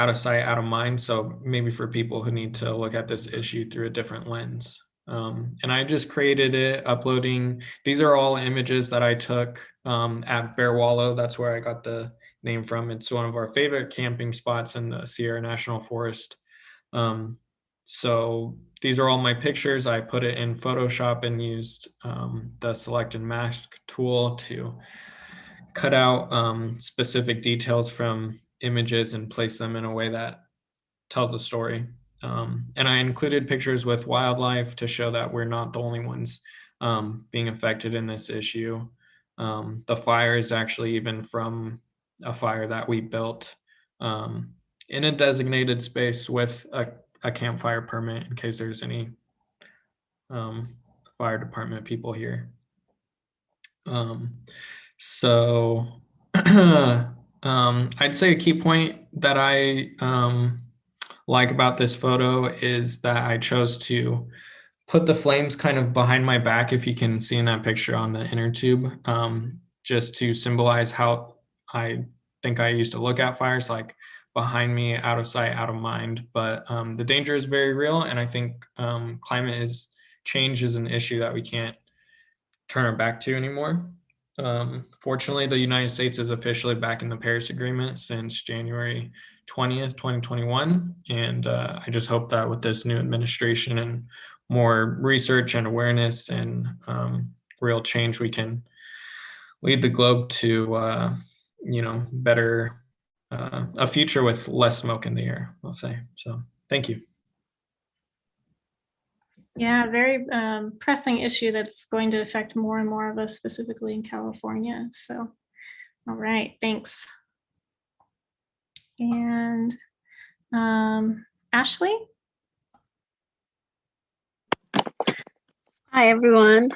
of sight, out of mind. So maybe for people who need to look at this issue through a different lens. And I just created it, uploading. These are all images that I took at Bear Wallow. That's where I got the name from. It's one of our favorite camping spots in the Sierra National Forest. So these are all my pictures. I put it in Photoshop and used the select and mask tool to cut out specific details from images and place them in a way that tells a story. And I included pictures with wildlife to show that we're not the only ones being affected in this issue. The fire is actually even from a fire that we built in a designated space with a campfire permit in case there's any fire department people here. So I'd say a key point that I like about this photo is that I chose to put the flames kind of behind my back, if you can see in that picture on the inner tube, just to symbolize how I think I used to look at fires, like behind me, out of sight, out of mind. But the danger is very real, and I think climate change is an issue that we can't turn our back to anymore. Fortunately, the United States is officially back in the Paris Agreement since January 20th, 2021. And I just hope that with this new administration and more research and awareness and real change, we can lead the globe to, better, a future with less smoke in the air, I'll say. So thank you. Yeah, very pressing issue that's going to affect more and more of us, specifically in California. So, all right, thanks. And Ashley? Hi, everyone.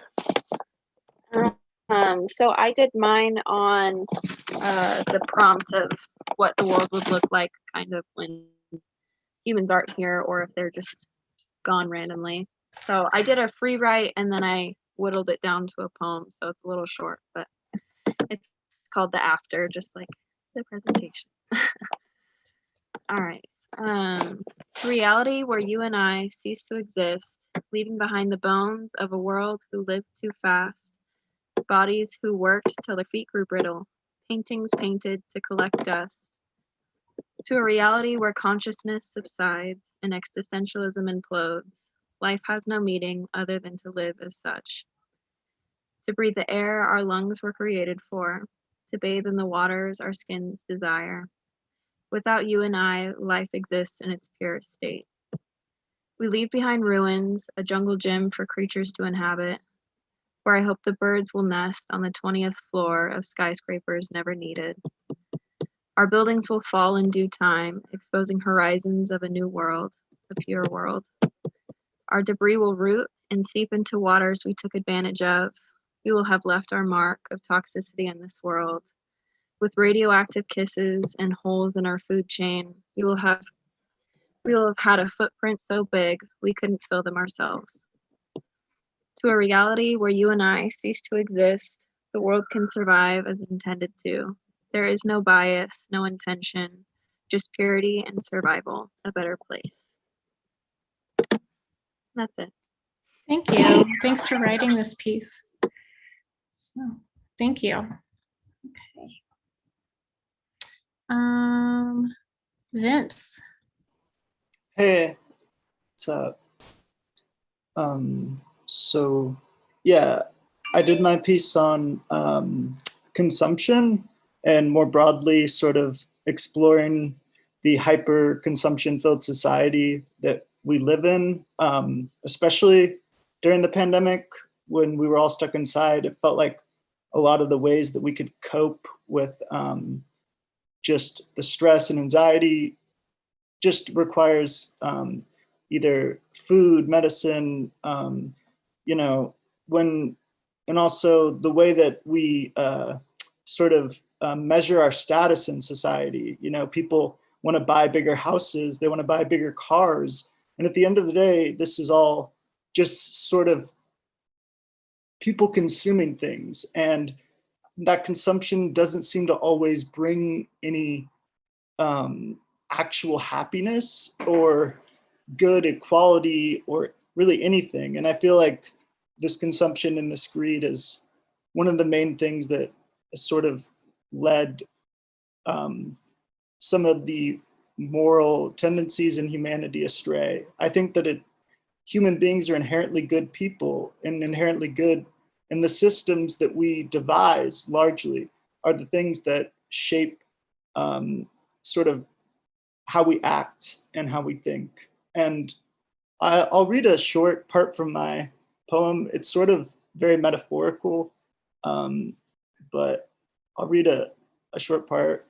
So I did mine on the prompt of what the world would look like kind of when humans aren't here or if they're just gone randomly. So I did a free write and then I whittled it down to a poem. So it's a little short, but it's called The After, just like the presentation. All right. To reality where you and I cease to exist, leaving behind the bones of a world who lived too fast, bodies who worked till their feet grew brittle, paintings painted to collect dust. To a reality where consciousness subsides and existentialism implodes, life has no meaning other than to live as such. To breathe the air our lungs were created for, to bathe in the waters our skins desire. Without you and I, life exists in its purest state. We leave behind ruins, a jungle gym for creatures to inhabit, where I hope the birds will nest on the 20th floor of skyscrapers never needed. Our buildings will fall in due time, exposing horizons of a new world, a pure world. Our debris will root and seep into waters we took advantage of. We will have left our mark of toxicity in this world. With radioactive kisses and holes in our food chain, we will have had a footprint so big we couldn't fill them ourselves. To a reality where you and I cease to exist, the world can survive as intended to. There is no bias, no intention, just purity and survival, a better place. That's it. Thank you. Thanks for writing this piece. So, thank you. Okay. Vince. Hey, what's up? So yeah, I did my piece on consumption and more broadly sort of exploring the hyper consumption filled society that we live in, especially during the pandemic when we were all stuck inside. It felt like a lot of the ways that we could cope with just the stress and anxiety just requires either food, medicine, and also the way that we sort of measure our status in society. People want to buy bigger houses, they want to buy bigger cars. And at the end of the day, this is all just sort of people consuming things. And that consumption doesn't seem to always bring any actual happiness or good equality or really anything. And I feel like this consumption and this greed is one of the main things that has sort of led some of the moral tendencies in humanity astray. I think that human beings are inherently good people and inherently good, and the systems that we devise largely are the things that shape sort of how we act and how we think. And I'll read a short part from my poem. It's sort of very metaphorical, but I'll read a short part.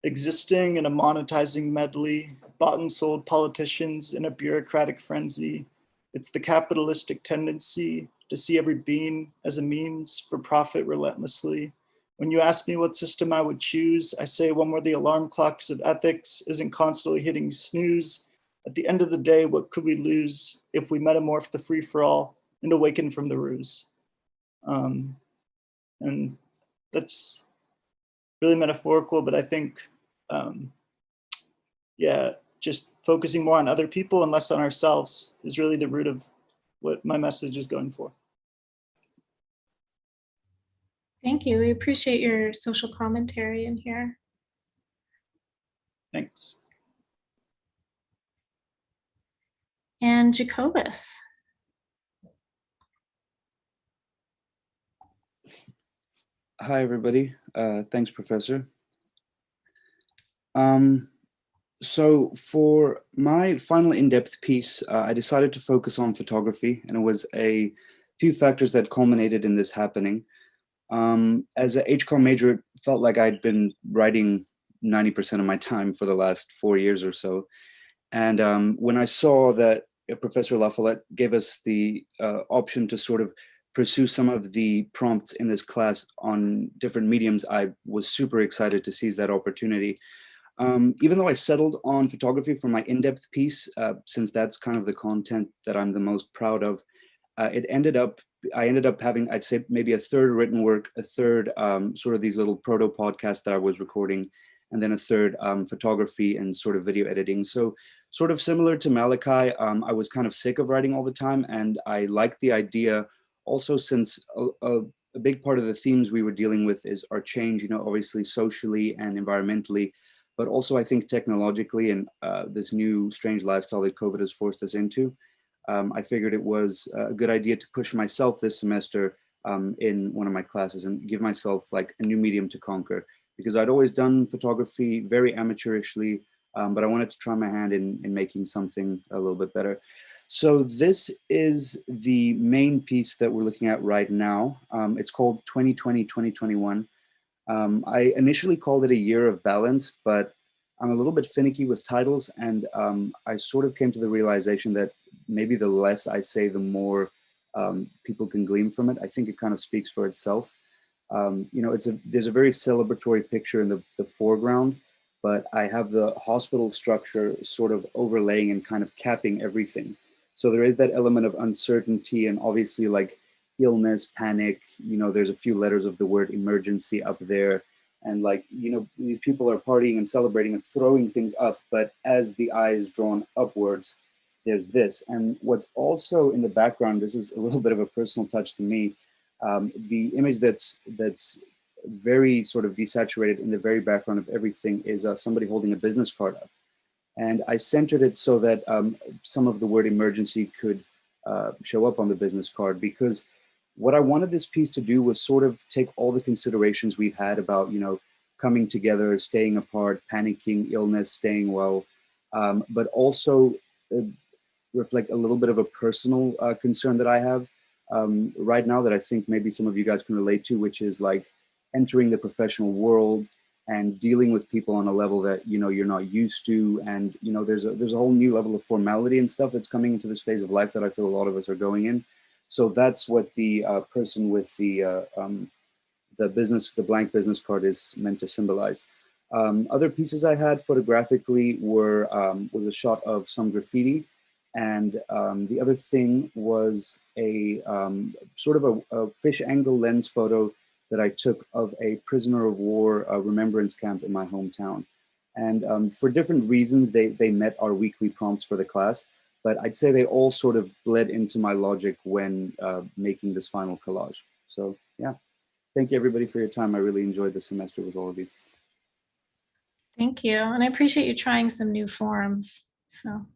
Existing in a monetizing medley, bought and sold politicians in a bureaucratic frenzy. It's the capitalistic tendency to see every being as a means for profit relentlessly. When you ask me what system I would choose, I say one where the alarm clocks of ethics isn't constantly hitting snooze. At the end of the day, what could we lose if we metamorph the free-for-all and awaken from the ruse? And that's really metaphorical, but I think, just focusing more on other people and less on ourselves is really the root of what my message is going for. Thank you. We appreciate your social commentary in here. Thanks. And Jacobus. Hi, everybody. Thanks, Professor. So for my final in-depth piece, I decided to focus on photography, and it was a few factors that culminated in this happening. As a HCOM major, it felt like I'd been writing 90% of my time for the last 4 years or so. And when I saw that Professor La Follette gave us the option to sort of pursue some of the prompts in this class on different mediums, I was super excited to seize that opportunity. Even though I settled on photography for my in-depth piece, since that's kind of the content that I'm the most proud of, I ended up having, I'd say, maybe a third written work, a third sort of these little proto podcasts that I was recording, and then a third photography and sort of video editing. So sort of similar to Malachi, I was kind of sick of writing all the time, and I liked the idea also since a big part of the themes we were dealing with are change, obviously socially and environmentally, but also I think technologically and this new strange lifestyle that COVID has forced us into. I figured it was a good idea to push myself this semester in one of my classes and give myself like a new medium to conquer, because I'd always done photography very amateurishly, but I wanted to try my hand in making something a little bit better. So this is the main piece that we're looking at right now. It's called 2020-2021. I initially called it a year of balance, but I'm a little bit finicky with titles, and I sort of came to the realization that maybe the less I say, the more people can glean from it. I think it kind of speaks for itself. You know, there's a very celebratory picture in the foreground, but I have the hospital structure sort of overlaying and kind of capping everything. So there is that element of uncertainty and obviously like illness, panic, you know, there's a few letters of the word emergency up there. And like, you know, these people are partying and celebrating and throwing things up, but as the eye is drawn upwards, there's this. And what's also in the background, this is a little bit of a personal touch to me, the image that's very sort of desaturated in the very background of everything is somebody holding a business card up. And I centered it so that some of the word emergency could show up on the business card, because what I wanted this piece to do was sort of take all the considerations we've had about, you know, coming together, staying apart, panicking, illness, staying well, but also reflect a little bit of a personal concern that I have right now that I think maybe some of you guys can relate to, which is like entering the professional world and dealing with people on a level that, you know, you're not used to. And, you know, there's a whole new level of formality and stuff that's coming into this phase of life that I feel a lot of us are going in. So that's what the person with the blank business card is meant to symbolize. Other pieces I had photographically was a shot of some graffiti. And the other thing was a sort of a fish angle lens photo that I took of a prisoner of war remembrance camp in my hometown. And for different reasons, they met our weekly prompts for the class, but I'd say they all sort of bled into my logic when making this final collage. So yeah, thank you everybody for your time. I really enjoyed the semester with all of you. Thank you. And I appreciate you trying some new forms. So,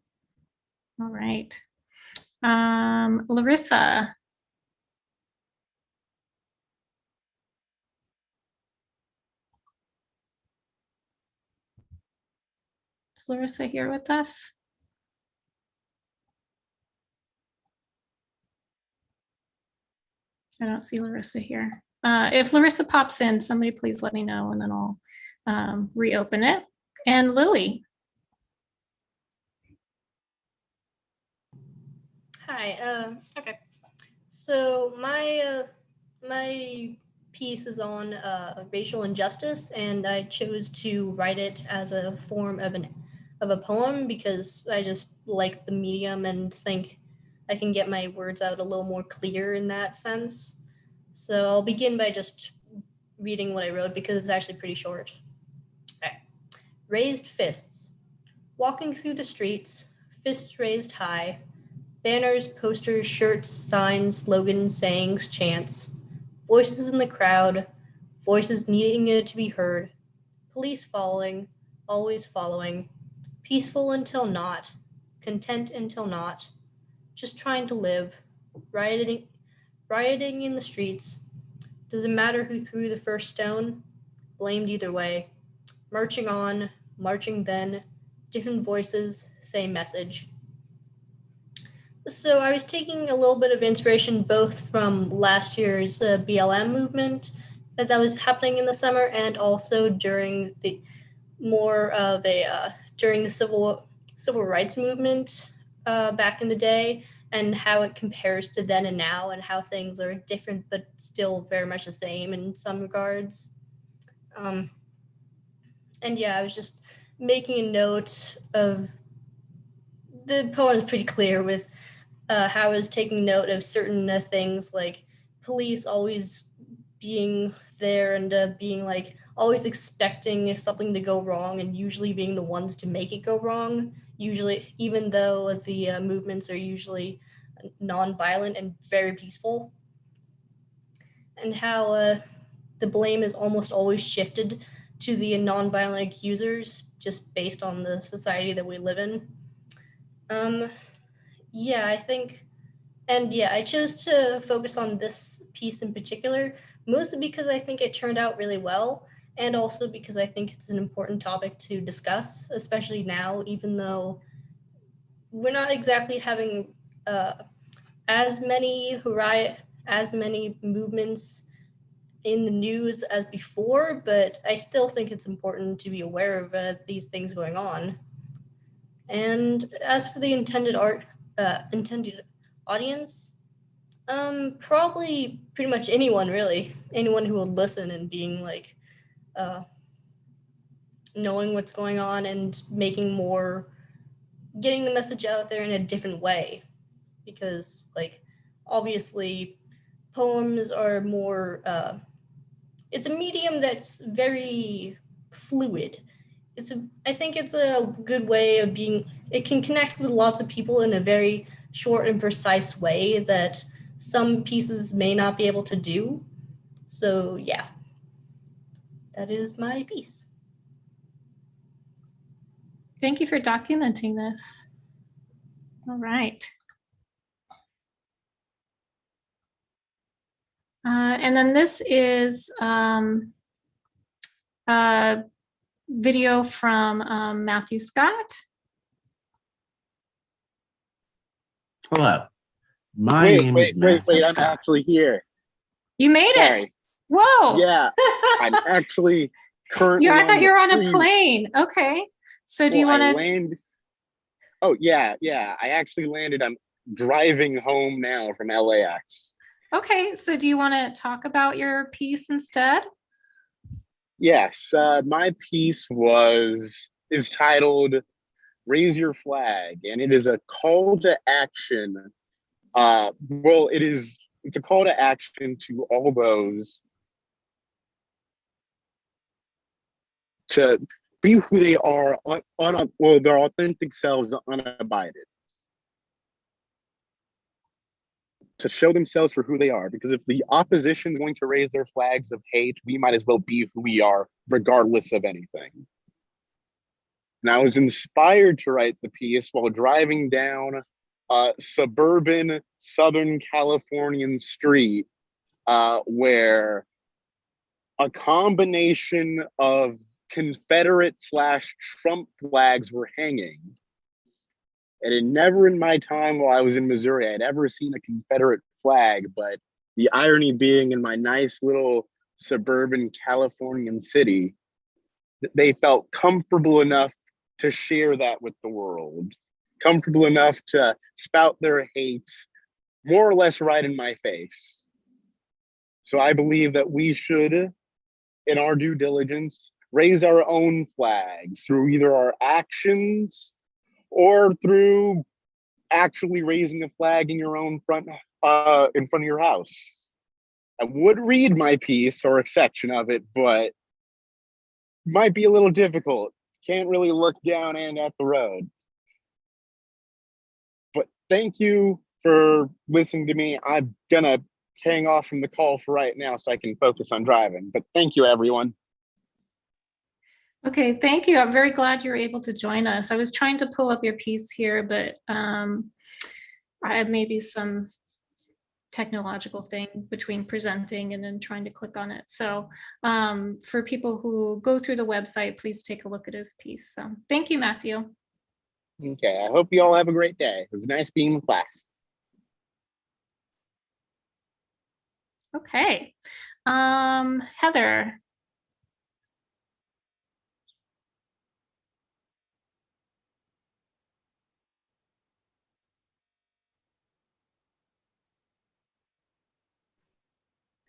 all right. Larissa. Is Larissa here with us? I don't see Larissa here. If Larissa pops in, somebody please let me know and then I'll reopen it. And Lily. Hi, okay. So my piece is on racial injustice, and I chose to write it as a form of a poem because I just like the medium and think I can get my words out a little more clear in that sense. So I'll begin by just reading what I wrote because it's actually pretty short. Okay. Raised fists. Walking through the streets, fists raised high. Banners, posters, shirts, signs, slogans, sayings, chants. Voices in the crowd, voices needing to be heard. Police following, always following. Peaceful until not, content until not. Just trying to live, rioting in the streets. Doesn't matter who threw the first stone, blamed either way. Marching on, marching then, different voices, same message. So I was taking a little bit of inspiration both from last year's BLM movement that was happening in the summer, and also during the during the civil rights movement back in the day, and how it compares to then and now, and how things are different but still very much the same in some regards. And yeah, I was just making a note of the poem is pretty clear with how I was taking note of certain things like police always being there and being like always expecting something to go wrong and usually being the ones to make it go wrong. Usually, even though the movements are usually non-violent and very peaceful, and how the blame is almost always shifted to the non-violent accusers just based on the society that we live in. yeah, I think, and yeah, I chose to focus on this piece in particular, mostly because I think it turned out really well, and also because I think it's an important topic to discuss, especially now, even though we're not exactly having as many as many movements in the news as before, but I still think it's important to be aware of these things going on. And as for the intended audience, probably pretty much anyone really, anyone who will listen and being like, knowing what's going on and getting the message out there in a different way, because like obviously poems are more. It's a medium that's very fluid. I think it's a good way of it can connect with lots of people in a very short and precise way that some pieces may not be able to do. So yeah, that is my piece. Thank you for documenting this. All right. And then this is a video from Matthew Scott. Hello. My name is Matthew Scott. I'm actually here. You made it. Whoa. Yeah, I'm actually currently. I thought you were on a plane. Okay. So do you want to? Oh yeah. I actually landed. I'm driving home now from LAX. Okay. So do you want to talk about your piece instead? Yes. My piece is titled "Raise Your Flag," and it is a call to action. It's a call to action to all those to be who they are, their authentic selves, unabided. To show themselves for who they are, because if the opposition is going to raise their flags of hate, we might as well be who we are, regardless of anything. And I was inspired to write the piece while driving down a suburban Southern Californian street where a combination of Confederate/Trump flags were hanging. And it never in my time while I was in Missouri, I'd ever seen a Confederate flag, but the irony being in my nice little suburban Californian city, they felt comfortable enough to share that with the world, comfortable enough to spout their hate more or less right in my face. So I believe that we should, in our due diligence, raise our own flags through either our actions or through actually raising a flag in your own in front of your house. I would read my piece or a section of it, but it might be a little difficult. Can't really look down and at the road. But thank you for listening to me. I'm gonna hang off from the call for right now so I can focus on driving. But thank you, everyone. Okay, thank you. I'm very glad you were able to join us. I was trying to pull up your piece here, but I had maybe some technological thing between presenting and then trying to click on it. So for people who go through the website, please take a look at his piece. So thank you, Matthew. Okay, I hope you all have a great day. It was nice being in class. Okay, Heather.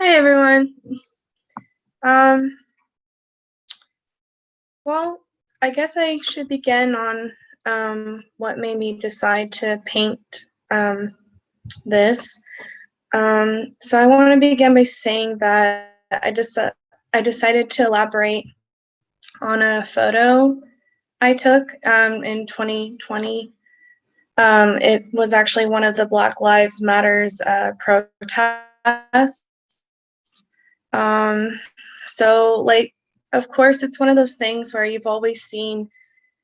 Hi, everyone. Well, I guess I should begin on what made me decide to paint this. So I want to begin by saying that I decided to elaborate on a photo I took in 2020. It was actually one of the Black Lives Matters protests. So like, of course, it's one of those things where you've always seen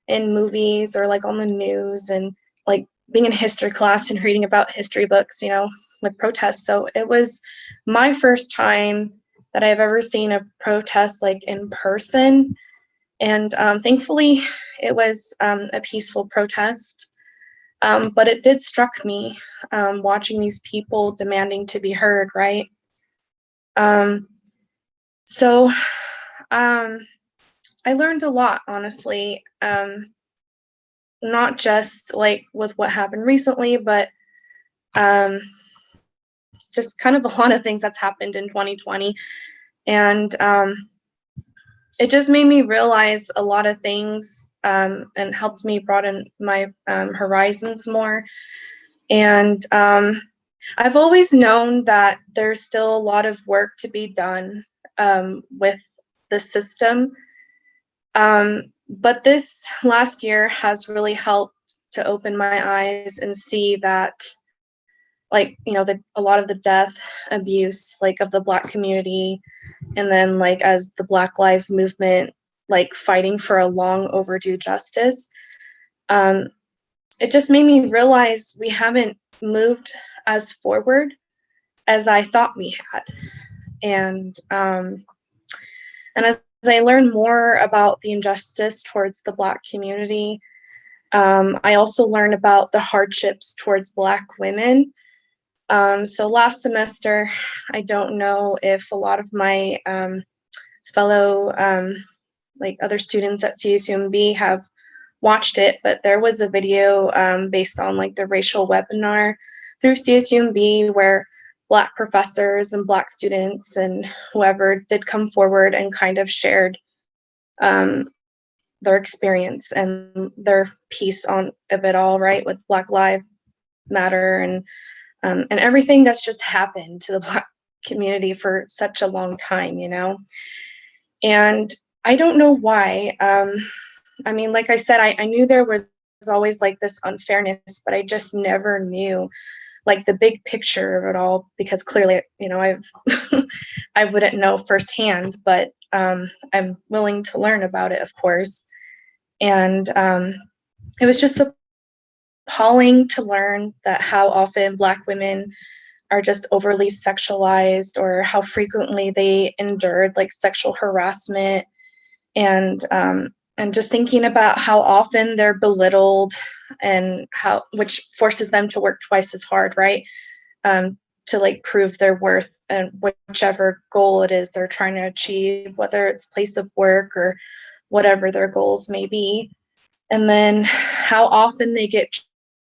in movies or like on the news, and like being in history class and reading about history books, you know, with protests. So it was my first time that I've ever seen a protest like in person. And thankfully, it was a peaceful protest. But it did struck me watching these people demanding to be heard, right? So I learned a lot, honestly, not just like with what happened recently, but just kind of a lot of things that's happened in 2020. And it just made me realize a lot of things and helped me broaden my horizons more. And I've always known that there's still a lot of work to be done with the system. But this last year has really helped to open my eyes and see that, like, you know, a lot of the death, abuse, like, of the Black community, and then, like, as the Black Lives Movement, like, fighting for a long overdue justice, it just made me realize we haven't moved as forward as I thought we had. And as I learned more about the injustice towards the Black community, I also learned about the hardships towards Black women. So last semester, I don't know if a lot of my fellow like other students at CSUMB have watched it, but there was a video based on like the racial webinar through CSUMB where Black professors and Black students and whoever did come forward and kind of shared their experience and their piece of it all, right, with Black Lives Matter and everything that's just happened to the Black community for such a long time, you know. And I don't know why. I mean, like I said, I knew there was always like this unfairness, but I just never knew like the big picture of it all, because clearly, you know, I wouldn't know firsthand, but I'm willing to learn about it, of course. And it was just appalling to learn that how often Black women are just overly sexualized, or how frequently they endured like sexual harassment, and just thinking about how often they're belittled, and which forces them to work twice as hard, right? To like prove their worth and whichever goal it is they're trying to achieve, whether it's place of work or whatever their goals may be. And then how often they get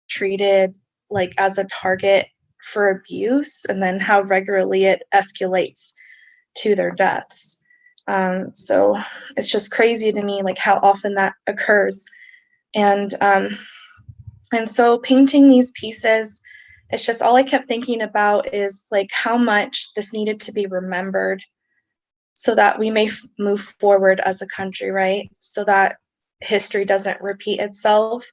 treated like as a target for abuse, and then how regularly it escalates to their deaths. So it's just crazy to me, like how often that occurs. And so painting these pieces, it's just all I kept thinking about is like how much this needed to be remembered so that we may move forward as a country, right? So that history doesn't repeat itself.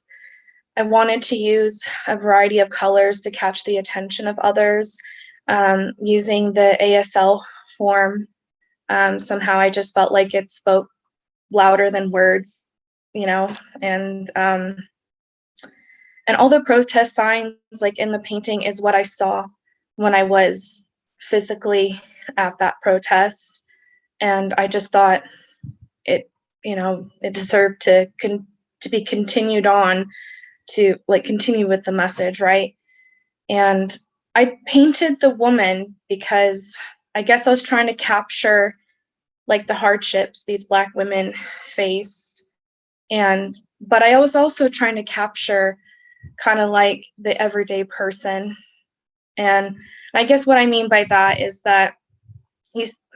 I wanted to use a variety of colors to catch the attention of others, using the ASL form. Somehow I just felt like it spoke louder than words, you know, and all the protest signs like in the painting is what I saw when I was physically at that protest. And I just thought it, you know, it deserved to be continued on, to like continue with the message, right? And I painted the woman because I guess I was trying to capture like the hardships these Black women faced, but I was also trying to capture kind of like the everyday person. And I guess what I mean by that is that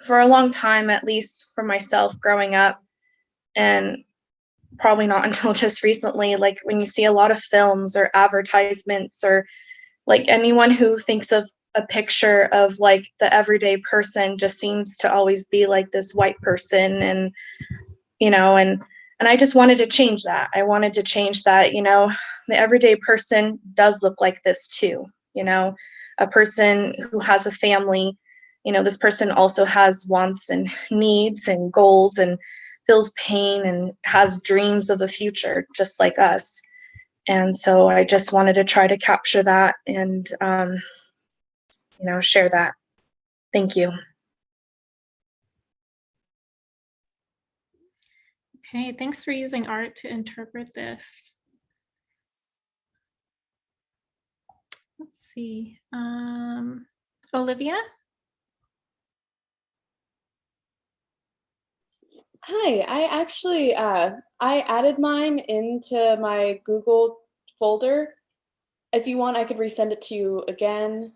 for a long time, at least for myself growing up, and probably not until just recently, like when you see a lot of films or advertisements, or like anyone who thinks of a picture of like the everyday person just seems to always be like this white person, and you know, and I just wanted to change that. I wanted to change that, you know, the everyday person does look like this too, you know, a person who has a family, you know, this person also has wants and needs and goals and feels pain and has dreams of the future just like us. And so I just wanted to try to capture that and, share that. Thank you. Okay, thanks for using art to interpret this. Let's see. Olivia? Hi, I actually I added mine into my Google folder. If you want, I could resend it to you again.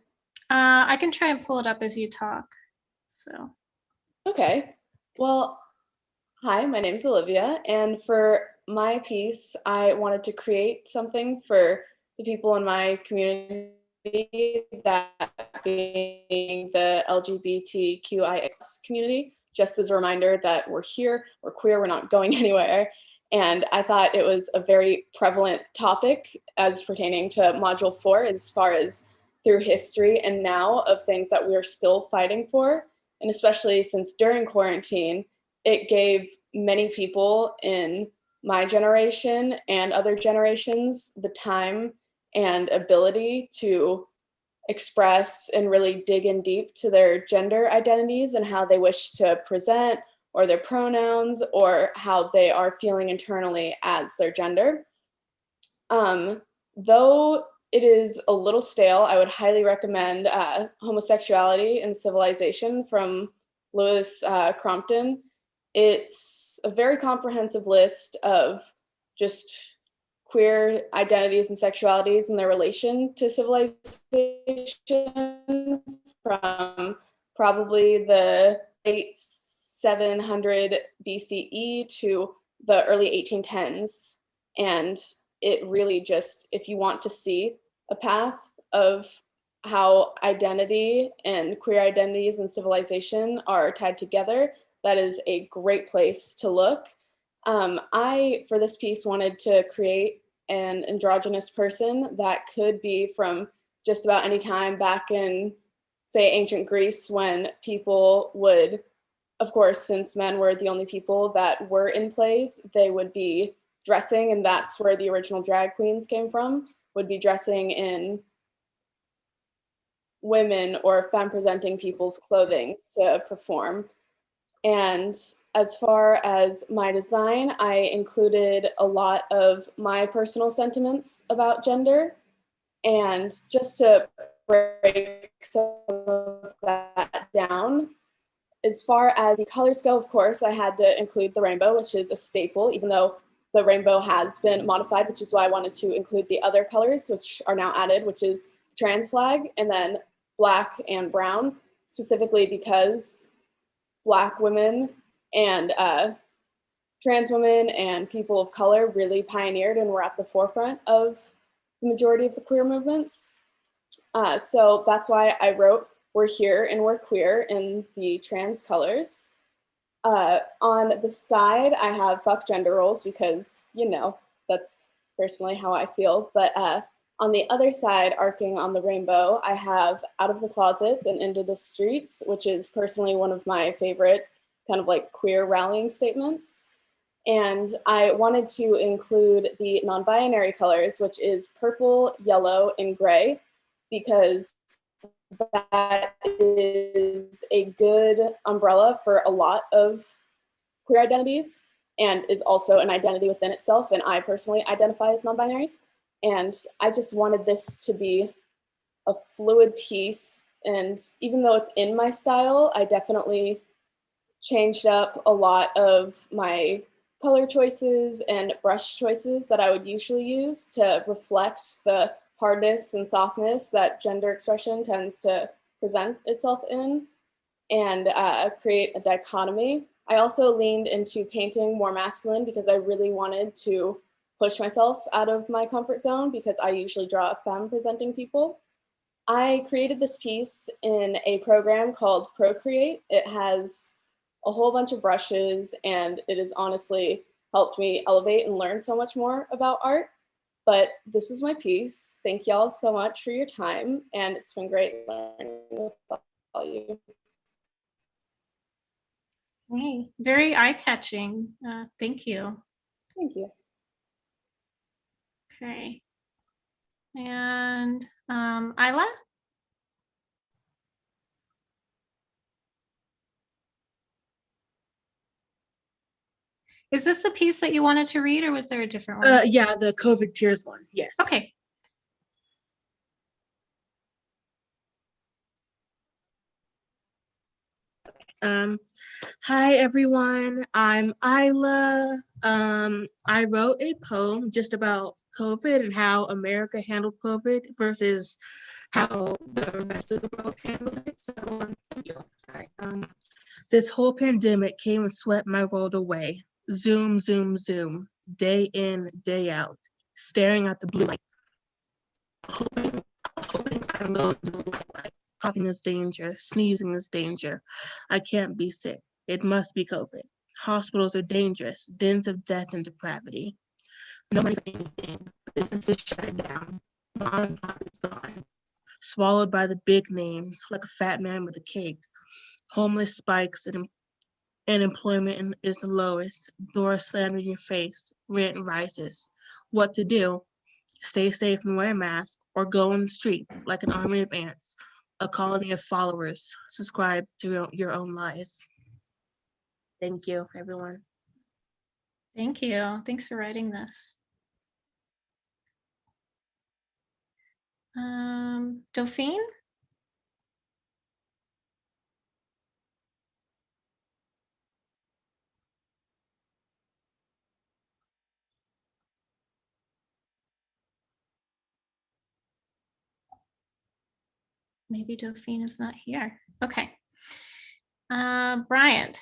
I can try and pull it up as you talk. So. Okay. Well, hi, my name's Olivia, and for my piece, I wanted to create something for the people in my community, that being the LGBTQIX community, just as a reminder that we're here, we're queer, we're not going anywhere. And I thought it was a very prevalent topic as pertaining to Module 4, as far as through history and now of things that we're still fighting for. And especially since during quarantine, it gave many people in my generation and other generations the time and ability to express and really dig in deep to their gender identities and how they wish to present, or their pronouns, or how they are feeling internally as their gender. Though it is a little stale, I would highly recommend Homosexuality and Civilization from Lewis Crompton. It's a very comprehensive list of just queer identities and sexualities and their relation to civilization from probably the late 700 BCE to the early 1810s. And it really just, if you want to see a path of how identity and queer identities and civilization are tied together, that is a great place to look. I, for this piece, wanted to create an androgynous person that could be from just about any time back in, say, ancient Greece, when people would, of course, since men were the only people that were in plays, they would be dressing, and that's where the original drag queens came from, would be dressing in women or femme-presenting people's clothing to perform. And as far as my design, I included a lot of my personal sentiments about gender. And just to break some of that down, as far as the colors go, of course, I had to include the rainbow, which is a staple, even though the rainbow has been modified, which is why I wanted to include the other colors, which are now added, which is the trans flag, and then black and brown, specifically because Black women and trans women and people of color really pioneered and were at the forefront of the majority of the queer movements. So that's why I wrote "We're here and we're queer" in the trans colors. On the side, I have "fuck gender roles" because, that's personally how I feel. But on the other side, arcing on the rainbow, I have "out of the closets and into the streets," which is personally one of my favorite kind of like queer rallying statements. And I wanted to include the non-binary colors, which is purple, yellow, and gray, because that is a good umbrella for a lot of queer identities and is also an identity within itself. And I personally identify as non-binary. And I just wanted this to be a fluid piece. And even though it's in my style, I definitely changed up a lot of my color choices and brush choices that I would usually use to reflect the hardness and softness that gender expression tends to present itself in, and create a dichotomy. I also leaned into painting more masculine because I really wanted to push myself out of my comfort zone, because I usually draw femme presenting people. I created this piece in a program called Procreate. It has a whole bunch of brushes, and it has honestly helped me elevate and learn so much more about art. But this is my piece. Thank y'all so much for your time, and it's been great learning with all you. Hey, very eye-catching. Thank you. Thank you. Okay. And Isla? Is this the piece that you wanted to read, or was there a different one? Yeah, the COVID tears one. Yes. Okay. Hi everyone, I'm Isla. I wrote a poem just about COVID and how America handled COVID versus how the rest of the world handled it. This whole pandemic came and swept my world away. Zoom, zoom, zoom, day in, day out, staring at the blue light, hoping I'm going to the light. Coughing is danger, sneezing is danger. I can't be sick. It must be COVID. Hospitals are dangerous, dens of death and depravity. No money for anything. Businesses shut down. Mom and pop is gone. Swallowed by the big names, like a fat man with a cake. Homeless spikes and employment is the lowest. Doors slammed in your face. Rent rises. What to do? Stay safe and wear a mask, or go on the streets like an army of ants. A colony of followers. Subscribe to your own lies. Thank you, everyone. Thank you. Thanks for writing this. Dauphine? Maybe Dauphine is not here. Okay. Bryant.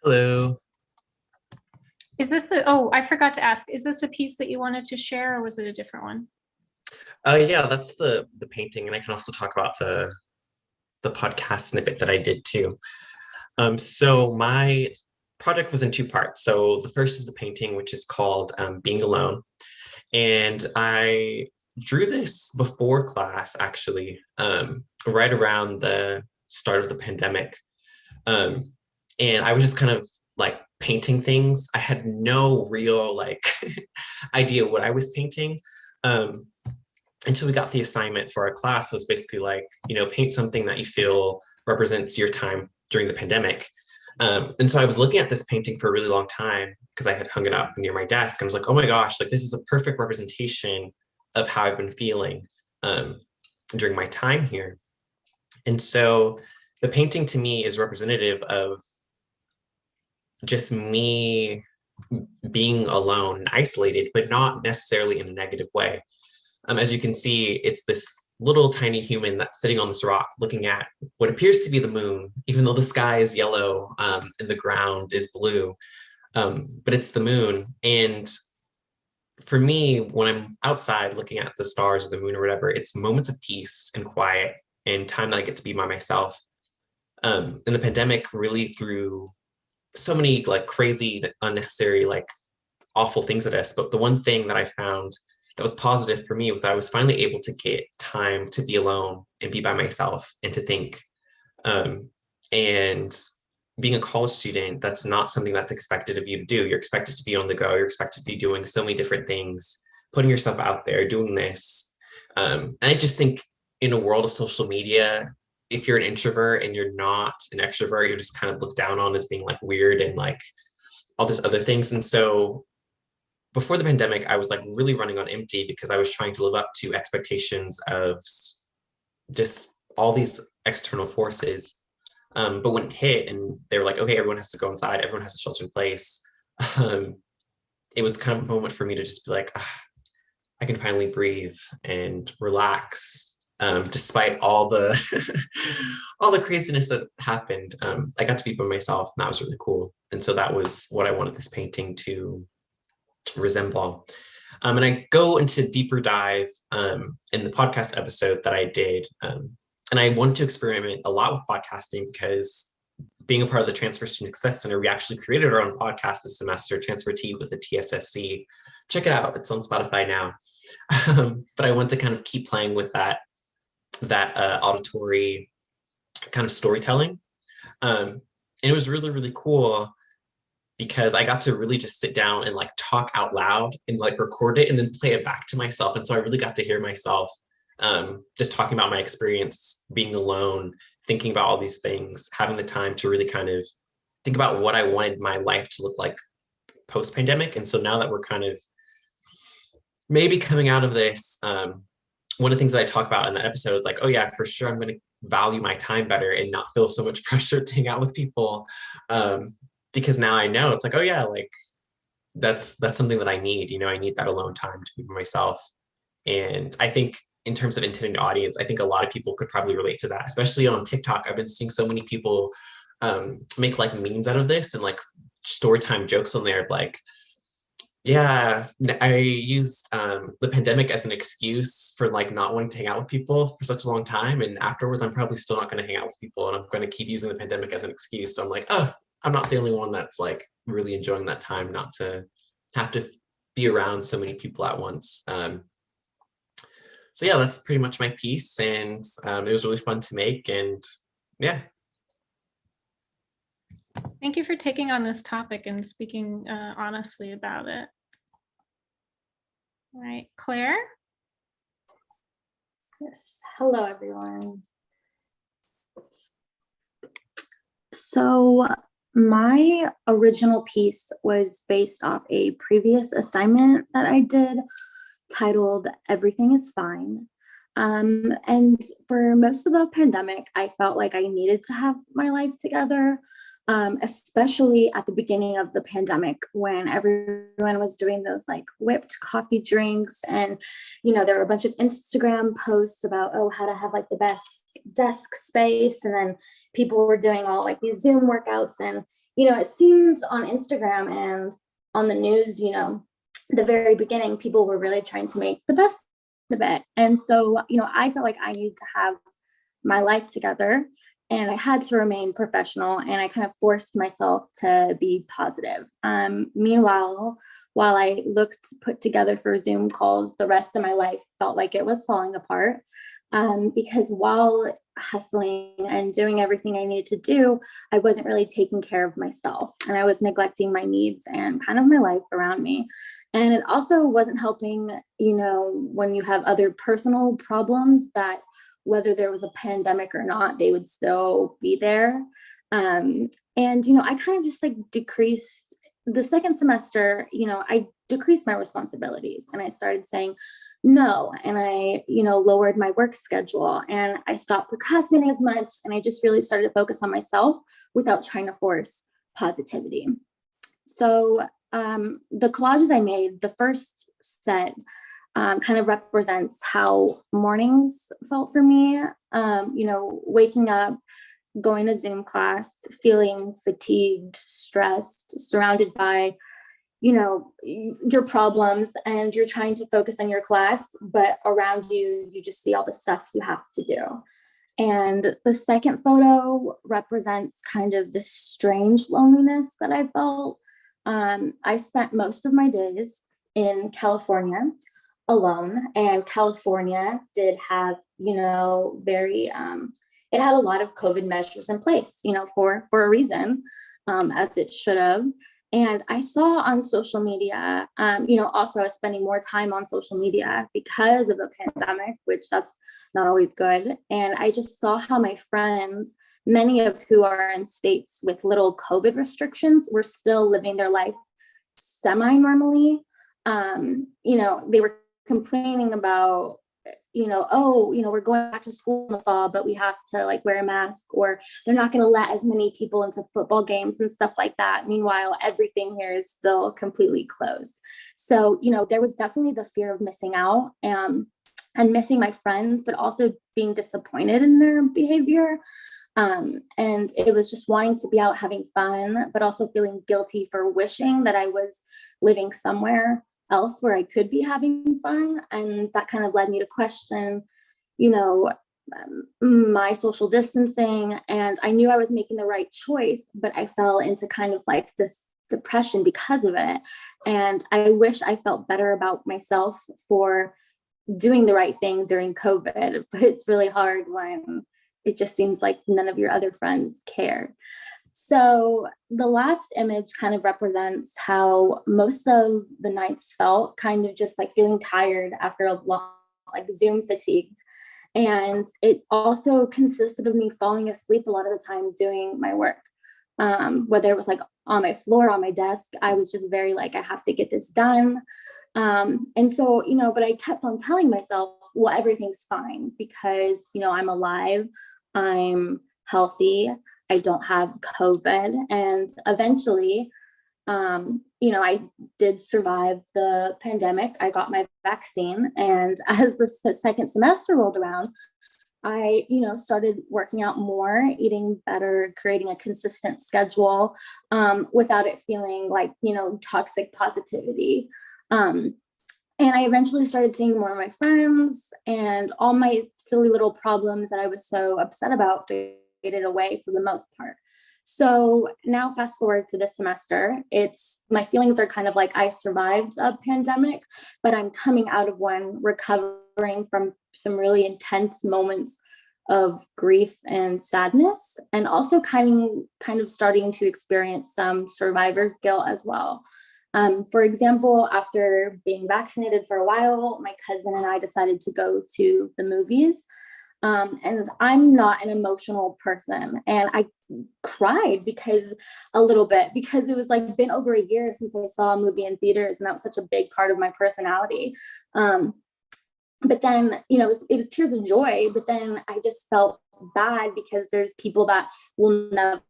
Hello. Is this the, oh, I forgot to ask, is this the piece that you wanted to share, or was it a different one? Yeah, that's the painting, and I can also talk about the podcast snippet that I did too. So my project was in two parts. So the first is the painting, which is called Being Alone. And I drew this before class, actually, right around the start of the pandemic. And I was just kind of like painting things. I had no real like idea what I was painting until we got the assignment for our class. It was basically like, you know, paint something that you feel represents your time during the pandemic. And so I was looking at this painting for a really long time because I had hung it up near my desk. I was like, oh my gosh, like this is a perfect representation of how I've been feeling during my time here. And so the painting to me is representative of just me being alone, isolated, but not necessarily in a negative way. As you can see, it's this little tiny human that's sitting on this rock looking at what appears to be the moon, even though the sky is yellow and the ground is blue, but it's the moon. And for me, when I'm outside looking at the stars or the moon or whatever, it's moments of peace and quiet and time that I get to be by myself. And the pandemic really threw so many like crazy, unnecessary, like awful things at us. But the one thing that I found that was positive for me was that I was finally able to get time to be alone and be by myself and to think. And being a college student, that's not something that's expected of you to do. You're expected to be on the go. You're expected to be doing so many different things, putting yourself out there, doing this. And I just think in a world of social media, if you're an introvert and you're not an extrovert, you're just kind of looked down on as being like weird and like all this other things. And so before the pandemic, I was like really running on empty because I was trying to live up to expectations of just all these external forces. But when it hit and they were like, okay, everyone has to go inside, everyone has to shelter in place. It was kind of a moment for me to just be like, I can finally breathe and relax. Despite all the all the craziness that happened, I got to be by myself, and that was really cool. And so that was what I wanted this painting to resemble. And I go into deeper dive in the podcast episode that I did. And I wanted to experiment a lot with podcasting because being a part of the Transfer Student Success Center, we actually created our own podcast this semester, Transfer T with the TSSC. Check it out, it's on Spotify now. But I want to kind of keep playing with that auditory kind of storytelling. And it was really, really cool because I got to really just sit down and like talk out loud and like record it and then play it back to myself. And so I really got to hear myself just talking about my experience being alone, thinking about all these things, having the time to really kind of think about what I wanted my life to look like post-pandemic. And so now that we're kind of maybe coming out of this, one of the things that I talk about in that episode is like, oh yeah, for sure, I'm going to value my time better and not feel so much pressure to hang out with people. Because now I know it's like, oh yeah, like that's something that I need, I need that alone time to be by myself. And I think in terms of intended audience, I think a lot of people could probably relate to that, especially on TikTok. I've been seeing so many people make like memes out of this and like story time jokes on there. Like, yeah, I used the pandemic as an excuse for like not wanting to hang out with people for such a long time. And afterwards, I'm probably still not going to hang out with people. And I'm going to keep using the pandemic as an excuse. So I'm like, oh, I'm not the only one that's like really enjoying that time, not to have to be around so many people at once. So yeah, that's pretty much my piece. And it was really fun to make. And yeah. Thank you for taking on this topic and speaking honestly about it. All right, Claire? Yes, hello everyone. So my original piece was based off a previous assignment that I did titled Everything is Fine. And for most of the pandemic, I felt like I needed to have my life together. Especially at the beginning of the pandemic when everyone was doing those like whipped coffee drinks and, there were a bunch of Instagram posts about, oh, how to have like the best desk space. And then people were doing all like these Zoom workouts and, it seemed on Instagram and on the news, the very beginning, people were really trying to make the best of it. And so, I felt like I needed to have my life together. And I had to remain professional and I kind of forced myself to be positive. Meanwhile, while I looked put together for Zoom calls, the rest of my life felt like it was falling apart because while hustling and doing everything I needed to do, I wasn't really taking care of myself and I was neglecting my needs and kind of my life around me. And it also wasn't helping, when you have other personal problems that whether there was a pandemic or not, they would still be there. And, I kind of just like decreased the second semester, I decreased my responsibilities and I started saying no. And I, lowered my work schedule and I stopped procrastinating as much. And I just really started to focus on myself without trying to force positivity. So the collages I made, the first set, kind of represents how mornings felt for me, waking up, going to Zoom class, feeling fatigued, stressed, surrounded by, your problems and you're trying to focus on your class, but around you, you just see all the stuff you have to do. And the second photo represents kind of this strange loneliness that I felt. I spent most of my days in California alone, and California did have, very, it had a lot of COVID measures in place, for a reason, as it should have. And I saw on social media, also I was spending more time on social media because of the pandemic, which that's not always good. And I just saw how my friends, many of who are in states with little COVID restrictions, were still living their life semi-normally. They were complaining about, we're going back to school in the fall, but we have to like wear a mask, or they're not going to let as many people into football games and stuff like that. Meanwhile, everything here is still completely closed. So, there was definitely the fear of missing out and missing my friends, but also being disappointed in their behavior. And it was just wanting to be out having fun, but also feeling guilty for wishing that I was living somewhere else where I could be having fun. And that kind of led me to question, my social distancing. And I knew I was making the right choice, but I fell into kind of like this depression because of it. And I wish I felt better about myself for doing the right thing during COVID, but it's really hard when it just seems like none of your other friends care. So the last image kind of represents how most of the nights felt, kind of just like feeling tired after a long, like Zoom fatigued. And it also consisted of me falling asleep a lot of the time doing my work. Whether it was like on my floor, on my desk, I was just very like, I have to get this done. And so, but I kept on telling myself, well, everything's fine because, I'm alive, I'm healthy, I don't have COVID. And eventually, I did survive the pandemic. I got my vaccine. And as the second semester rolled around, I, started working out more, eating better, creating a consistent schedule, without it feeling like, toxic positivity. And I eventually started seeing more of my friends, and all my silly little problems that I was so upset about faded away for the most part. So now fast forward to this semester, my feelings are kind of like I survived a pandemic, but I'm coming out of one, recovering from some really intense moments of grief and sadness, and also kind of starting to experience some survivor's guilt as well. For example, after being vaccinated for a while, my cousin and I decided to go to the movies. And I'm not an emotional person, and I cried a little bit because it was like been over a year since I saw a movie in theaters, and that was such a big part of my personality. But then, it was tears of joy, but then I just felt bad because there's people that will never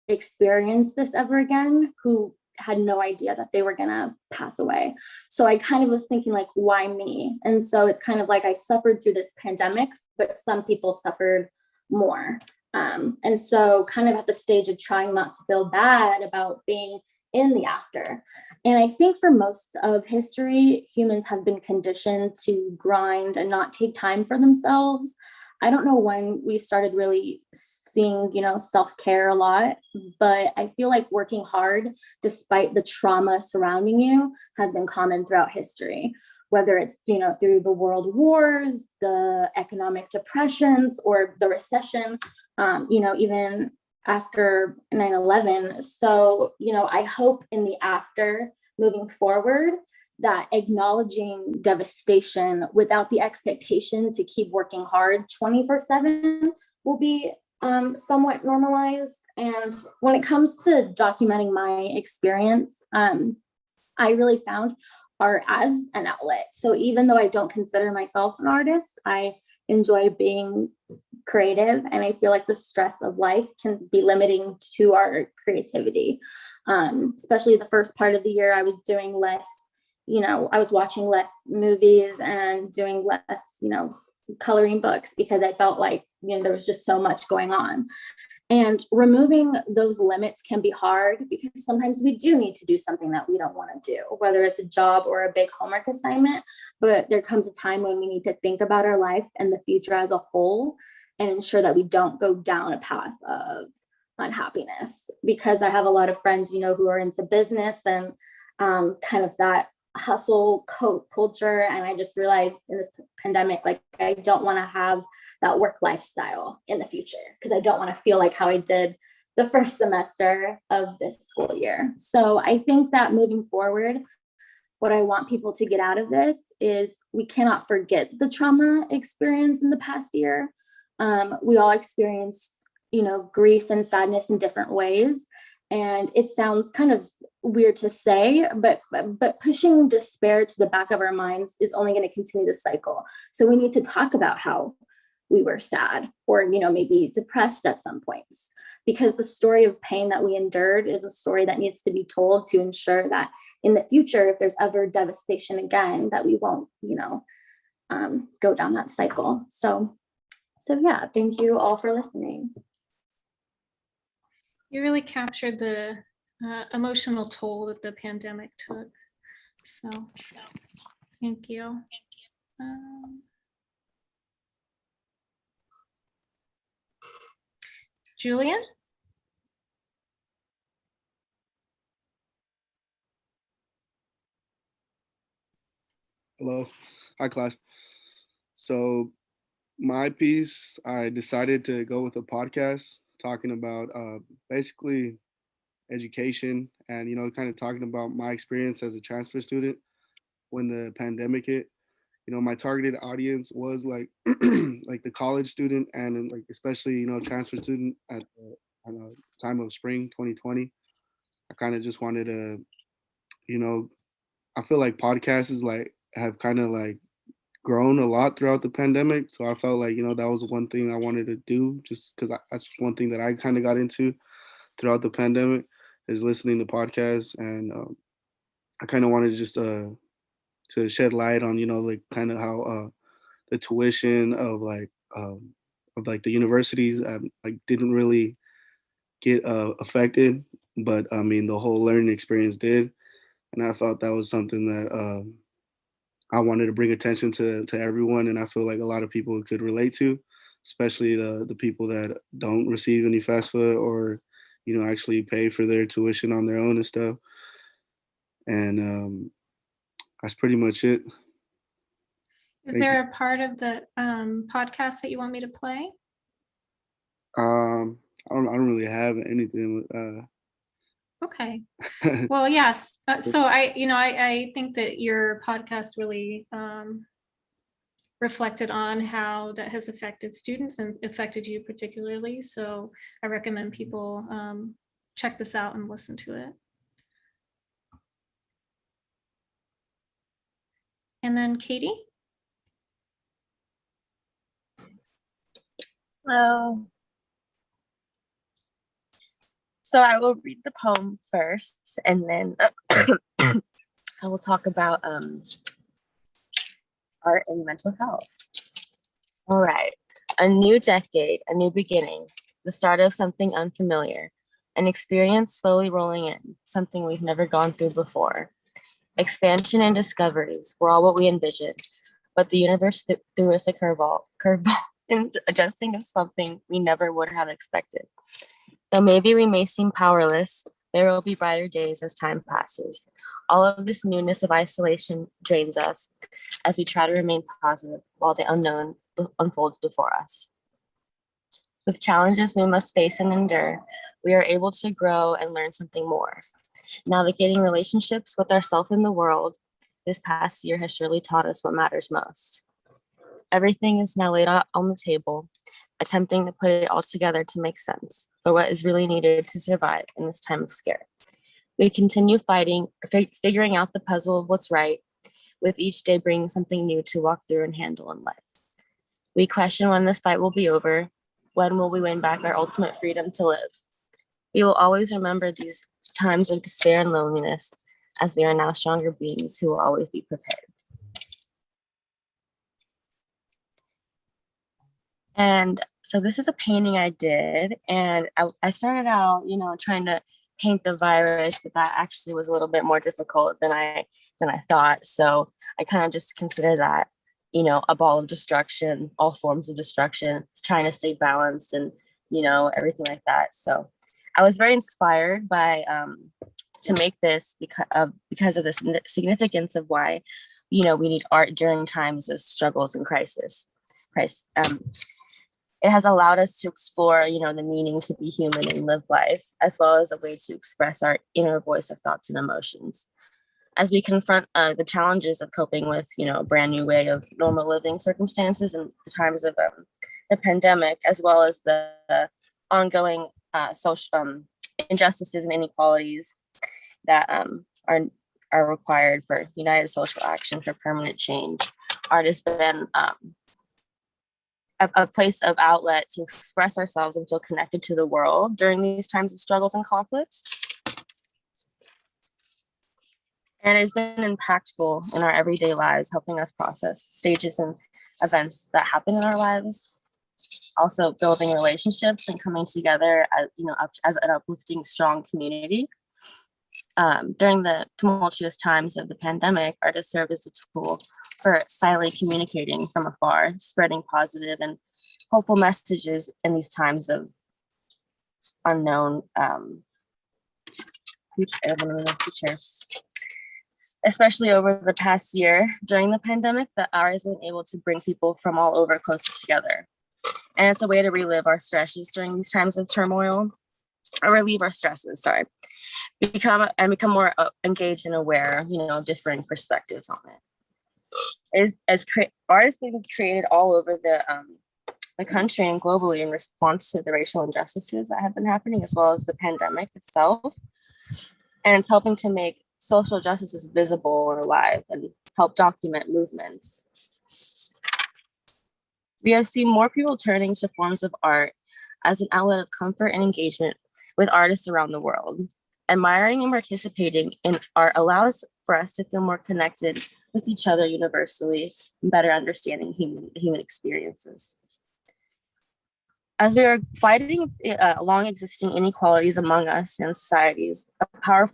experience this ever again who had no idea that they were gonna pass away. So I kind of was thinking like, why me? And so it's kind of like I suffered through this pandemic, but some people suffered more. And so kind of at the stage of trying not to feel bad about being in the after. And I think for most of history, humans have been conditioned to grind and not take time for themselves. I don't know when we started really seeing, self-care a lot, but I feel like working hard despite the trauma surrounding you has been common throughout history, whether it's, through the world wars, the economic depressions, or the recession, even after 9/11. So, I hope in the after, moving forward, that acknowledging devastation without the expectation to keep working hard 24/7 will be somewhat normalized. And when it comes to documenting my experience, I really found art as an outlet. So even though I don't consider myself an artist, I enjoy being creative, and I feel like the stress of life can be limiting to our creativity. Especially the first part of the year, I was doing less, I was watching less movies and doing less, coloring books because I felt like, there was just so much going on. And removing those limits can be hard because sometimes we do need to do something that we don't want to do, whether it's a job or a big homework assignment. But there comes a time when we need to think about our life and the future as a whole and ensure that we don't go down a path of unhappiness. Because I have a lot of friends, who are into business and kind of that hustle culture. And I just realized in this pandemic, like I don't want to have that work lifestyle in the future because I don't want to feel like how I did the first semester of this school year. So I think that moving forward, what I want people to get out of this is we cannot forget the trauma experience in the past year. We all experienced, grief and sadness in different ways. And it sounds kind of weird to say, but pushing despair to the back of our minds is only going to continue the cycle. So we need to talk about how we were sad or, maybe depressed at some points, because the story of pain that we endured is a story that needs to be told to ensure that in the future, if there's ever devastation again, that we won't, go down that cycle. So yeah, thank you all for listening. You really captured the emotional toll that the pandemic took. So thank you. Julian? Hello. Hi, class. So my piece, I decided to go with a podcast talking about basically education and, kind of talking about my experience as a transfer student when the pandemic hit. My targeted audience was like like the college student and like especially, transfer student at the time of spring 2020. I kind of just wanted to, I feel like podcasts is like have kind of like grown a lot throughout the pandemic. So I felt like, that was one thing I wanted to do just because that's one thing that I kind of got into throughout the pandemic is listening to podcasts. And I kind of wanted just to shed light on, like kind of how the tuition of like the universities like didn't really get affected, but I mean the whole learning experience did, and I felt that was something that I wanted to bring attention to everyone, and I feel like a lot of people could relate to, especially the people that don't receive any FAFSA or actually pay for their tuition on their own and stuff. And that's pretty much it. Is Thank there you. a part of the podcast that you want me to play? I don't really have anything. Okay. Well, yes. So I think that your podcast really reflected on how that has affected students and affected you particularly. So I recommend people check this out and listen to it. And then Katie. Hello. So I will read the poem first, and then I will talk about art and mental health. All right. A new decade, a new beginning, the start of something unfamiliar, an experience slowly rolling in, something we've never gone through before. Expansion and discoveries were all what we envisioned, but the universe threw us a curveball in adjusting to something we never would have expected. Though maybe we may seem powerless, there will be brighter days as time passes. All of this newness of isolation drains us as we try to remain positive while the unknown unfolds before us. With challenges we must face and endure, we are able to grow and learn something more. Navigating relationships with ourselves and the world, this past year has surely taught us what matters most. Everything is now laid out on the table, attempting to put it all together to make sense for what is really needed to survive in this time of scare. We continue fighting, figuring out the puzzle of what's right, with each day bringing something new to walk through and handle in life. We question when this fight will be over. When will we win back our ultimate freedom to live? We will always remember these times of despair and loneliness, as we are now stronger beings who will always be prepared. And so this is a painting I did, and I started out, trying to paint the virus, but that actually was a little bit more difficult than I thought. So I kind of just consider that, a ball of destruction, all forms of destruction, trying to stay balanced and, everything like that. So I was very inspired by to make this because of the significance of why, we need art during times of struggles and crisis. It has allowed us to explore, the meaning to be human and live life, as well as a way to express our inner voice of thoughts and emotions. As we confront the challenges of coping with, a brand new way of normal living circumstances in times of the pandemic, as well as the ongoing social injustices and inequalities that are required for united social action for permanent change. Art has been a place of outlet to express ourselves and feel connected to the world during these times of struggles and conflicts. And it's been impactful in our everyday lives, helping us process stages and events that happen in our lives. Also building relationships and coming together as an uplifting, strong community. During the tumultuous times of the pandemic, art has served as a tool for silently communicating from afar, spreading positive and hopeful messages in these times of unknown future. Especially over the past year during the pandemic, the art has been able to bring people from all over closer together. And it's a way to relive our stresses during these times of turmoil. or relieve our stresses, sorry, become more engaged and aware, of differing perspectives on it. Art has been created all over the country and globally in response to the racial injustices that have been happening, as well as the pandemic itself. And it's helping to make social justices visible and alive and help document movements. We have seen more people turning to forms of art as an outlet of comfort and engagement with artists around the world. Admiring and participating in art allows for us to feel more connected with each other universally and better understanding human experiences. As we are fighting long existing inequalities among us and societies, art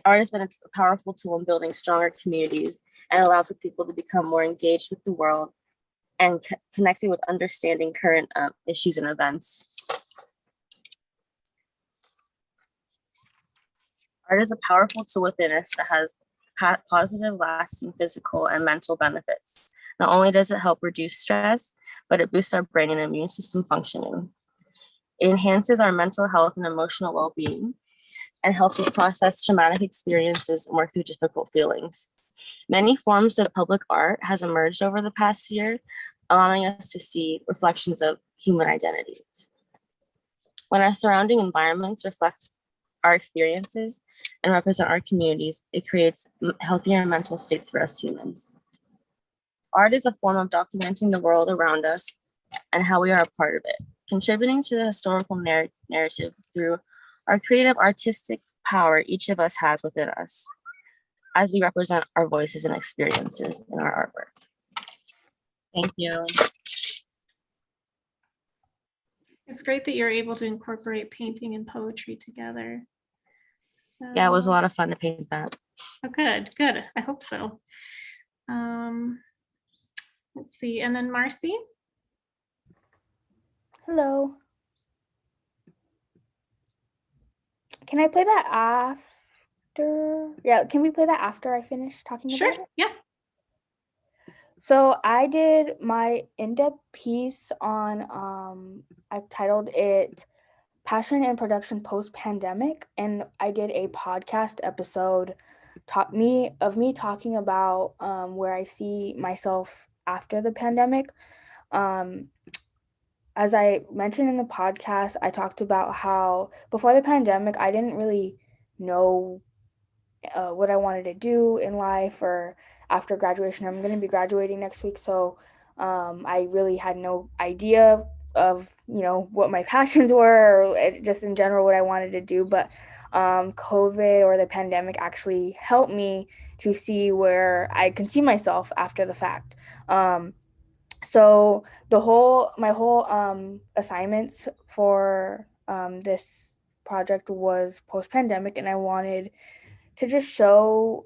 has been a powerful tool in building stronger communities and allow for people to become more engaged with the world and connecting with understanding current issues and events. Art is a powerful tool within us that has positive, lasting physical and mental benefits. Not only does it help reduce stress, but it boosts our brain and immune system functioning. It enhances our mental health and emotional well-being and helps us process traumatic experiences and work through difficult feelings. Many forms of public art has emerged over the past year, allowing us to see reflections of human identities. When our surrounding environments reflect our experiences and represent our communities, it creates healthier mental states for us humans. Art is a form of documenting the world around us and how we are a part of it, contributing to the historical narrative through our creative artistic power each of us has within us, as we represent our voices and experiences in our artwork. Thank you. It's great that you're able to incorporate painting and poetry together. Yeah, it was a lot of fun to paint that. Oh, good. I hope so. Let's see, and then Marcy. Hello. Can I play that after? Yeah, can we play that after I finish talking about it? Sure, yeah. So I did my in-depth piece on, I titled it Passion and Production Post-Pandemic, and I did a podcast episode me talking about where I see myself after the pandemic. As I mentioned in the podcast, I talked about how before the pandemic, I didn't really know what I wanted to do in life or after graduation. I'm going to be graduating next week, so I really had no idea of what my passions were or just in general what I wanted to do. But COVID or the pandemic actually helped me to see where I can see myself after the fact. So my whole assignments for this project was post-pandemic, and I wanted to just show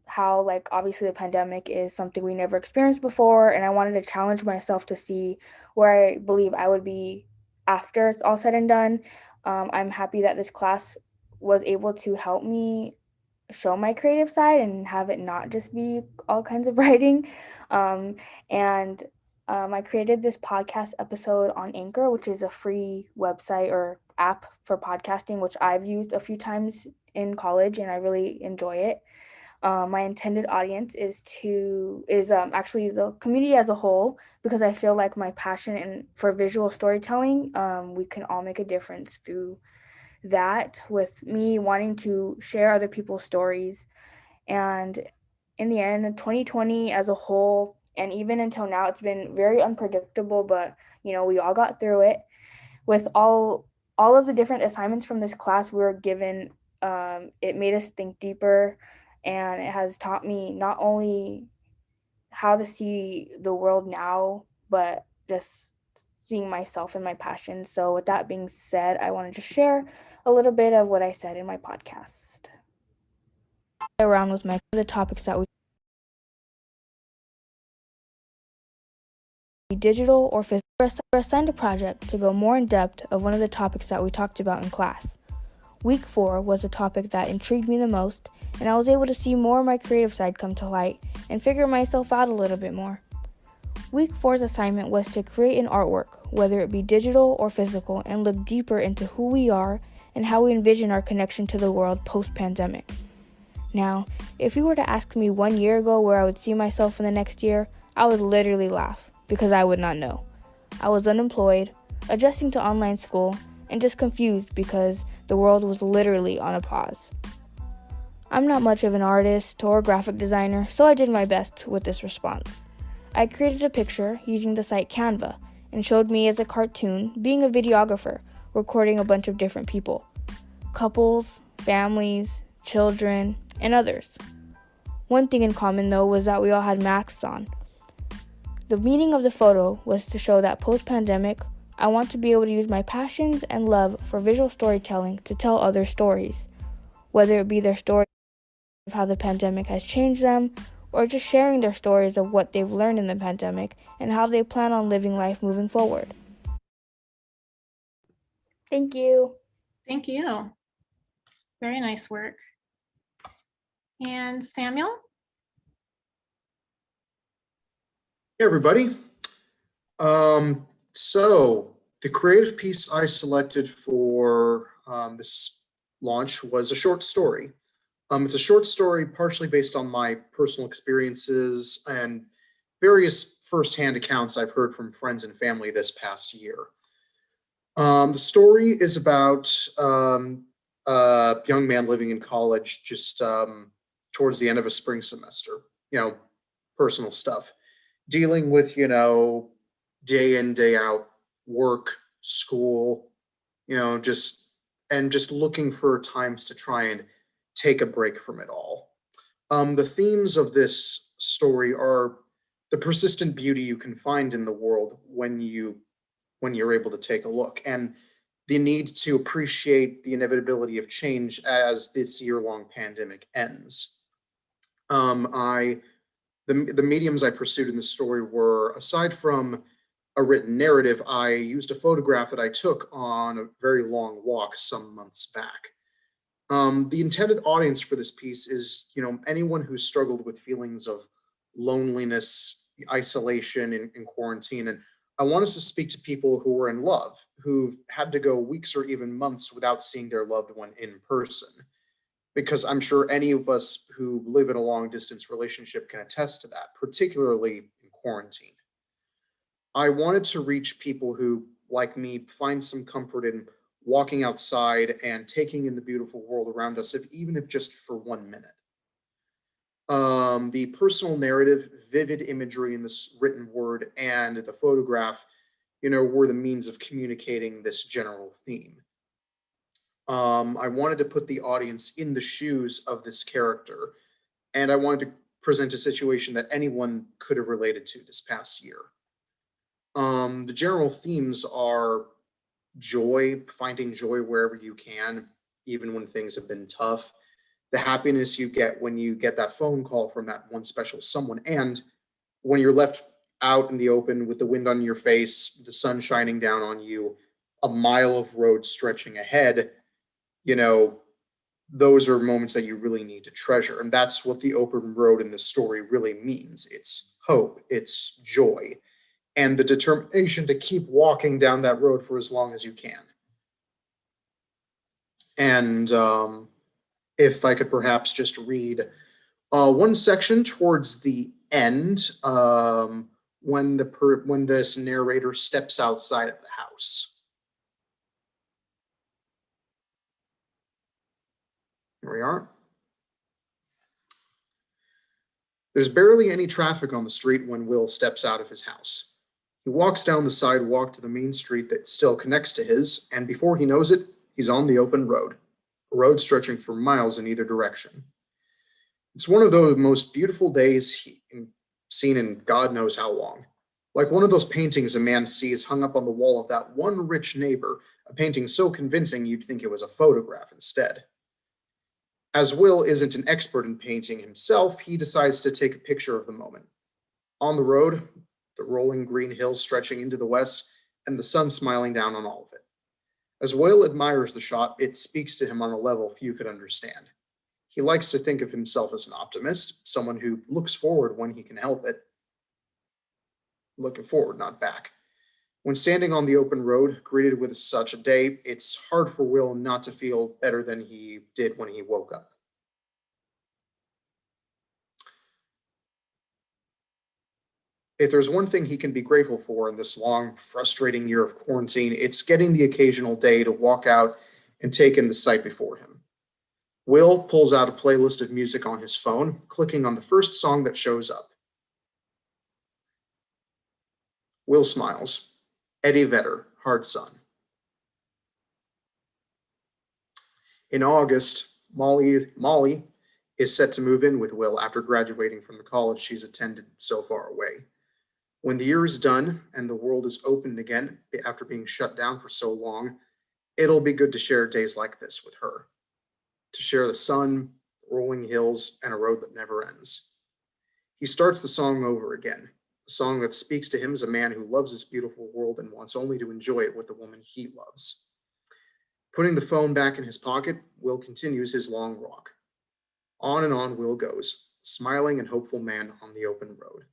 how, like, obviously the pandemic is something we never experienced before, and I wanted to challenge myself to see where I believe I would be after it's all said and done. I'm happy that this class was able to help me show my creative side and have it not just be all kinds of writing. I created this podcast episode on Anchor, which is a free website or app for podcasting, which I've used a few times in college and I really enjoy it. My intended audience is actually the community as a whole, because I feel like my passion for visual storytelling, we can all make a difference through that, with me wanting to share other people's stories. And in the end, 2020 as a whole, and even until now, it's been very unpredictable, but we all got through it. With all of the different assignments from this class we were given, it made us think deeper, and it has taught me not only how to see the world now, but just seeing myself and my passion. So with that being said, I wanted to share a little bit of what I said in my podcast. Around with the topics that we digital or physical. We're assigned a project to go more in depth of one of the topics that we talked about in class. Week 4 was a topic that intrigued me the most, and I was able to see more of my creative side come to light and figure myself out a little bit more. Week 4's assignment was to create an artwork, whether it be digital or physical, and look deeper into who we are and how we envision our connection to the world post-pandemic. Now, if you were to ask me 1 year ago where I would see myself in the next year, I would literally laugh because I would not know. I was unemployed, adjusting to online school, and just confused because the world was literally on a pause. I'm not much of an artist or graphic designer, so I did my best with this response. I created a picture using the site Canva and showed me as a cartoon being a videographer, recording a bunch of different people. Couples, families, children, and others. One thing in common though was that we all had masks on. The meaning of the photo was to show that post-pandemic, I want to be able to use my passions and love for visual storytelling to tell other stories, whether it be their story of how the pandemic has changed them, or just sharing their stories of what they've learned in the pandemic and how they plan on living life moving forward. Thank you. Thank you. Very nice work. And Samuel? Hey, everybody. So the creative piece I selected for this launch was a short story. It's a short story partially based on my personal experiences and various firsthand accounts I've heard from friends and family this past year. The story is about a young man living in college just towards the end of a spring semester, personal stuff, dealing with, day in, day out work, school, just looking for times to try and take a break from it all. The themes of this story are the persistent beauty you can find in the world when you're able to take a look, and the need to appreciate the inevitability of change as this year-long pandemic ends. The mediums I pursued in the story were, aside from a written narrative, I used a photograph that I took on a very long walk some months back. The intended audience for this piece is, anyone who's struggled with feelings of loneliness, isolation, and quarantine. And I want us to speak to people who are in love, who've had to go weeks or even months without seeing their loved one in person. Because I'm sure any of us who live in a long distance relationship can attest to that, particularly in quarantine. I wanted to reach people who, like me, find some comfort in walking outside and taking in the beautiful world around us, even if just for 1 minute. The personal narrative, vivid imagery in this written word, and the photograph, were the means of communicating this general theme. I wanted to put the audience in the shoes of this character, and I wanted to present a situation that anyone could have related to this past year. The general themes are joy, finding joy wherever you can, even when things have been tough, the happiness you get when you get that phone call from that one special someone, and when you're left out in the open with the wind on your face, the sun shining down on you, a mile of road stretching ahead, those are moments that you really need to treasure. And that's what the open road in this story really means. It's hope, it's joy, and the determination to keep walking down that road for as long as you can. And if I could perhaps just read one section towards the end, when this narrator steps outside of the house. Here we are. There's barely any traffic on the street when Will steps out of his house. He walks down the sidewalk to the main street that still connects to his, and before he knows it, he's on the open road, a road stretching for miles in either direction. It's one of those most beautiful days he's seen in God knows how long. Like one of those paintings a man sees hung up on the wall of that one rich neighbor, a painting so convincing you'd think it was a photograph instead. As Will isn't an expert in painting himself, he decides to take a picture of the moment. On the road, the rolling green hills stretching into the west, and the sun smiling down on all of it. As Will admires the shot, it speaks to him on a level few could understand. He likes to think of himself as an optimist, someone who looks forward when he can help it. looking forward, not back. When standing on the open road, greeted with such a day, it's hard for Will not to feel better than he did when he woke up. If there's one thing he can be grateful for in this long, frustrating year of quarantine, it's getting the occasional day to walk out and take in the sight before him. Will pulls out a playlist of music on his phone, clicking on the first song that shows up. Will smiles. Eddie Vedder, Hard Sun. In August, Molly is set to move in with Will after graduating from the college she's attended so far away. When the year is done and the world is opened again after being shut down for so long, it'll be good to share days like this with her. To share the sun, rolling hills, and a road that never ends. He starts the song over again, a song that speaks to him as a man who loves this beautiful world and wants only to enjoy it with the woman he loves. Putting the phone back in his pocket, Will continues his long walk. On and on Will goes, smiling and hopeful man on the open road.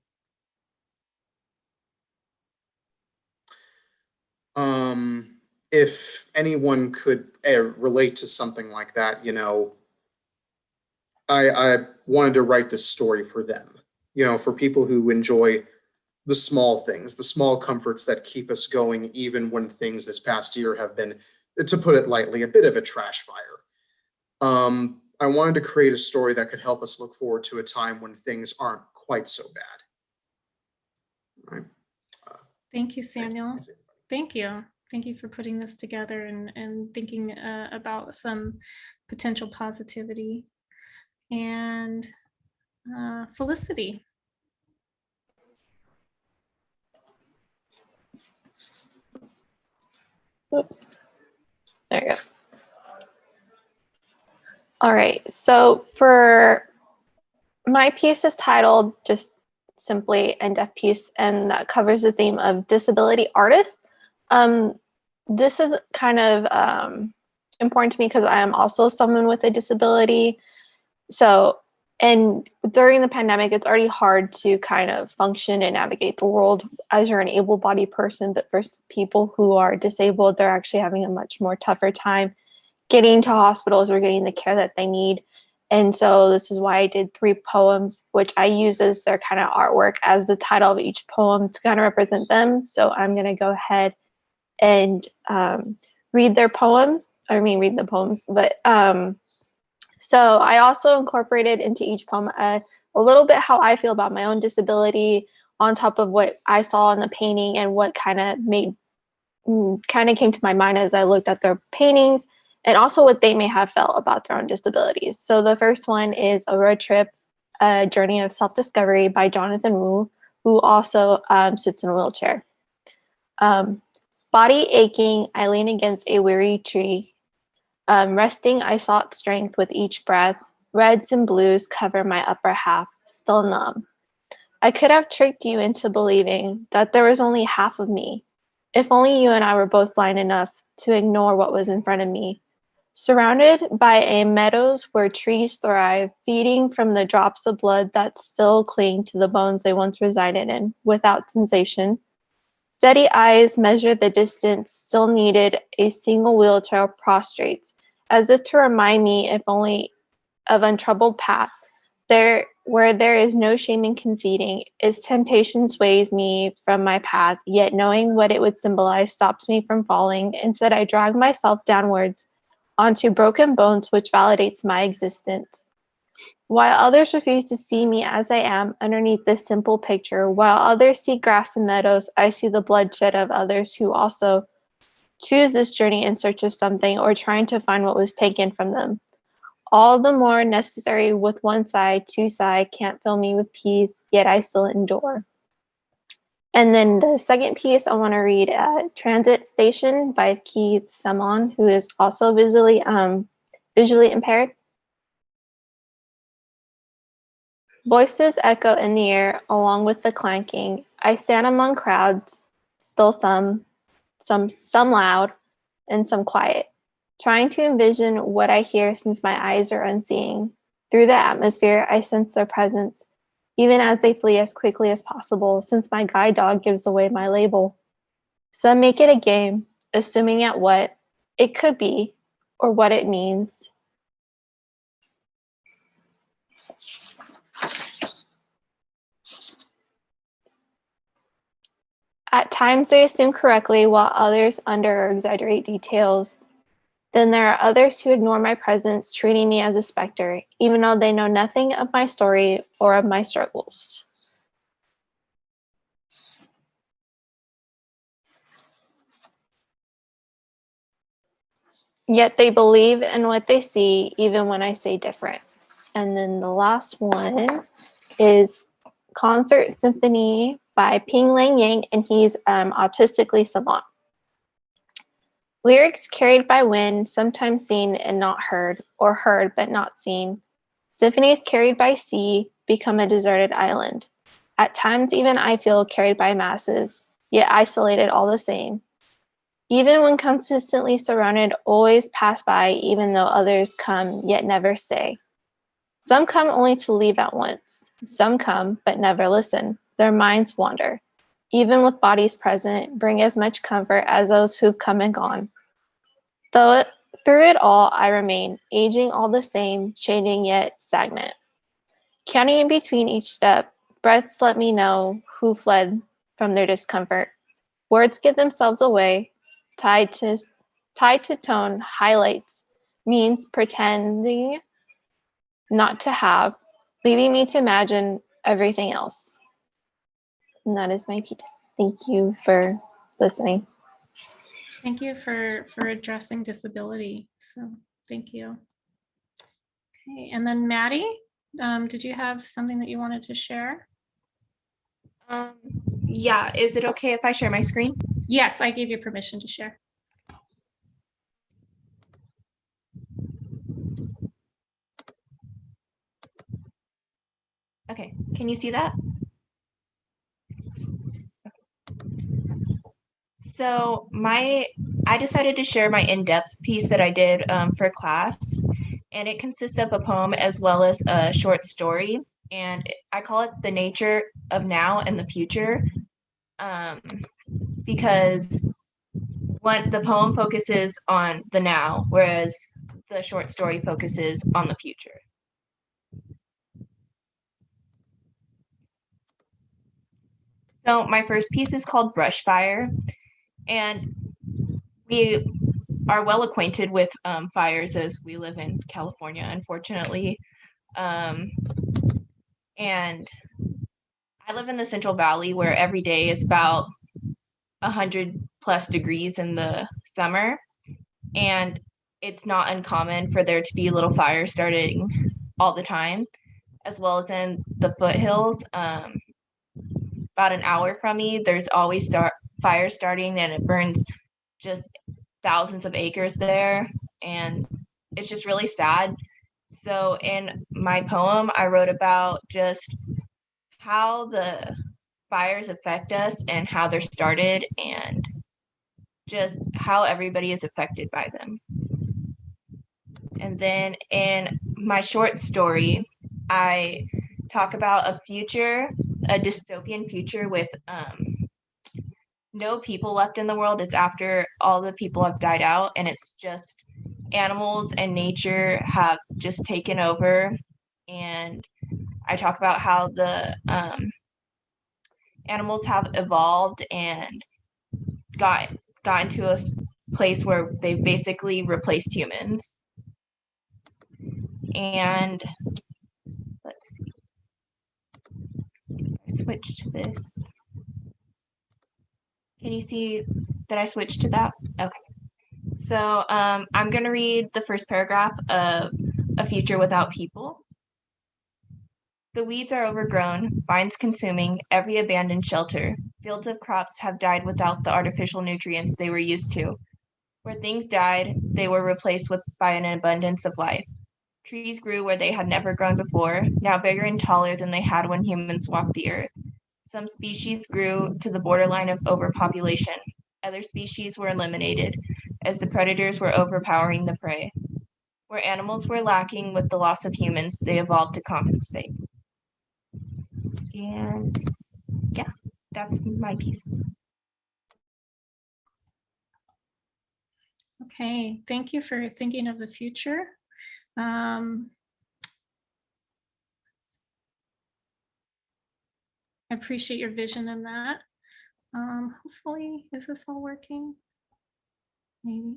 If anyone could relate to something like that, I wanted to write this story for them, for people who enjoy the small things, the small comforts that keep us going, even when things this past year have been, to put it lightly, a bit of a trash fire. I wanted to create a story that could help us look forward to a time when things aren't quite so bad. Right. Thank you, Samuel. Thank you. Thank you for putting this together and thinking about some potential positivity. And Felicity. Oops. There you go. All right, so for my piece is titled just simply in-depth piece, and that covers the theme of disability artists. This is kind of important to me because I am also someone with a disability. So, and during the pandemic, it's already hard to kind of function and navigate the world as you're an able-bodied person, but for people who are disabled, they're actually having a much more tougher time getting to hospitals or getting the care that they need. And so this is why I did 3 poems, which I use as their kind of artwork as the title of each poem to kind of represent them. So I'm going to go ahead and read the poems. But so I also incorporated into each poem a little bit how I feel about my own disability on top of what I saw in the painting and what kind of came to my mind as I looked at their paintings, and also what they may have felt about their own disabilities. So the first one is A Road Trip, A Journey of Self-Discovery by Jonathan Wu, who also sits in a wheelchair. Body aching, I lean against a weary tree. Resting, I sought strength with each breath. Reds and blues cover my upper half, still numb. I could have tricked you into believing that there was only half of me. If only you and I were both blind enough to ignore what was in front of me. Surrounded by a meadows where trees thrive, feeding from the drops of blood that still cling to the bones they once resided in, without sensation. Steady eyes measure the distance still needed, a single wheelchair prostrates, as if to remind me, if only of untroubled path, there where there is no shame in conceding, its temptation sways me from my path, yet knowing what it would symbolize stops me from falling. Instead, I drag myself downwards onto broken bones, which validates my existence. While others refuse to see me as I am underneath this simple picture, while others see grass and meadows, I see the bloodshed of others who also choose this journey in search of something or trying to find what was taken from them. All the more necessary with one side, two side can't fill me with peace, yet I still endure. And then the second piece I want to read, Transit Station by Keith Samon, who is also visually impaired. Voices echo in the air along with the clanking. I stand among crowds, still some loud and some quiet, trying to envision what I hear since my eyes are unseeing. Through the atmosphere, I sense their presence, even as they flee as quickly as possible, since my guide dog gives away my label. Some make it a game, assuming at what it could be or what it means. At times they assume correctly, while others under or exaggerate details. Then there are others who ignore my presence, treating me as a specter, even though they know nothing of my story or of my struggles. Yet they believe in what they see, even when I say different. And then the last one is Concert Symphony by Ping Lang Yang, and he's autistically savant. Lyrics carried by wind, sometimes seen and not heard, or heard but not seen. Symphonies carried by sea become a deserted island. At times even I feel carried by masses, yet isolated all the same. Even when consistently surrounded, always pass by, even though others come, yet never stay. Some come only to leave at once. Some come, but never listen. Their minds wander. Even with bodies present, bring as much comfort as those who've come and gone. Through it all, I remain, aging all the same, changing yet stagnant. Counting in between each step, breaths let me know who fled from their discomfort. Words give themselves away, tied to tone, highlights, means pretending not to have, leaving me to imagine everything else. And that is my piece. Thank you for listening. Thank you for addressing disability. So thank you. Okay, and then Maddie, did you have something that you wanted to share? Yeah, is it okay if I share my screen? Yes, I gave you permission to share. Okay, can you see that? So I decided to share my in-depth piece that I did for class, and it consists of a poem as well as a short story, and I call it The Nature of Now and the Future, because the poem focuses on the now, whereas the short story focuses on the future. So my first piece is called Brush Fire, and we are well acquainted with fires as we live in California, unfortunately. And I live in the Central Valley, where every day is about 100+ degrees in the summer. And it's not uncommon for there to be little fires starting all the time, as well as in the foothills. About an hour from me, there's always fire starting, and it burns just thousands of acres there, and it's just really sad. So in my poem, I wrote about just how the fires affect us and how they're started, and just how everybody is affected by them. And then in my short story, I talk about a dystopian future with no people left in the world. It's after all the people have died out, and it's just animals and nature have just taken over. And I talk about how the animals have evolved and got into a place where they basically replaced humans. And let's see, switch to this. Can you see that I switched to that? Okay. So I'm going to read the first paragraph of A Future Without People. The weeds are overgrown, vines consuming every abandoned shelter. Fields of crops have died without the artificial nutrients they were used to. Where things died, they were replaced by an abundance of life. Trees grew where they had never grown before, now bigger and taller than they had when humans walked the earth. Some species grew to the borderline of overpopulation. Other species were eliminated as the predators were overpowering the prey. Where animals were lacking with the loss of humans, they evolved to compensate. And yeah, that's my piece. Okay, thank you for thinking of the future. I appreciate your vision in that. Hopefully, is this all working? Maybe.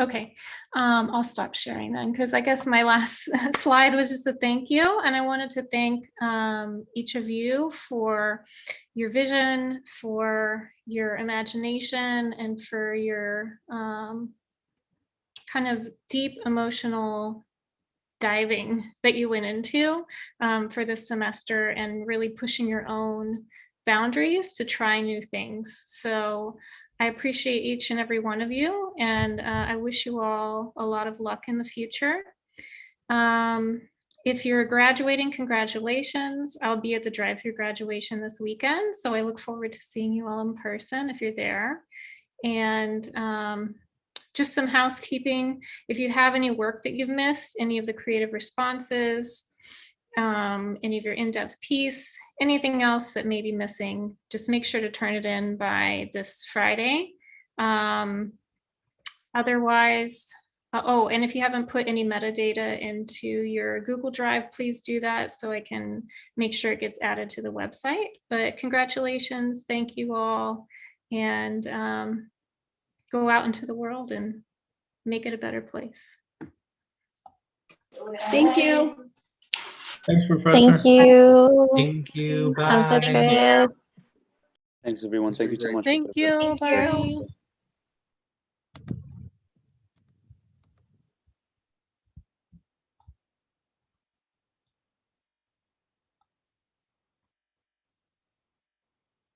Okay, I'll stop sharing then, because I guess my last slide was just a thank you. And I wanted to thank each of you for your vision, for your imagination, and for your kind of deep emotional diving that you went into for this semester, and really pushing your own boundaries to try new things. So I appreciate each and every one of you, and I wish you all a lot of luck in the future. If you're graduating, congratulations. I'll be at the drive-through graduation this weekend, so I look forward to seeing you all in person if you're there. And just some housekeeping. If you have any work that you've missed, any of the creative responses, any of your in-depth piece, anything else that may be missing, just make sure to turn it in by this Friday. Otherwise, oh, and if you haven't put any metadata into your Google Drive, please do that so I can make sure it gets added to the website. But congratulations, thank you all, and go out into the world and make it a better place. Thank you. Thanks, Professor. Thank you. Thank you. Sounds Bye. good. Thanks, everyone. Thank you so much. Thank Professor. you. Bye.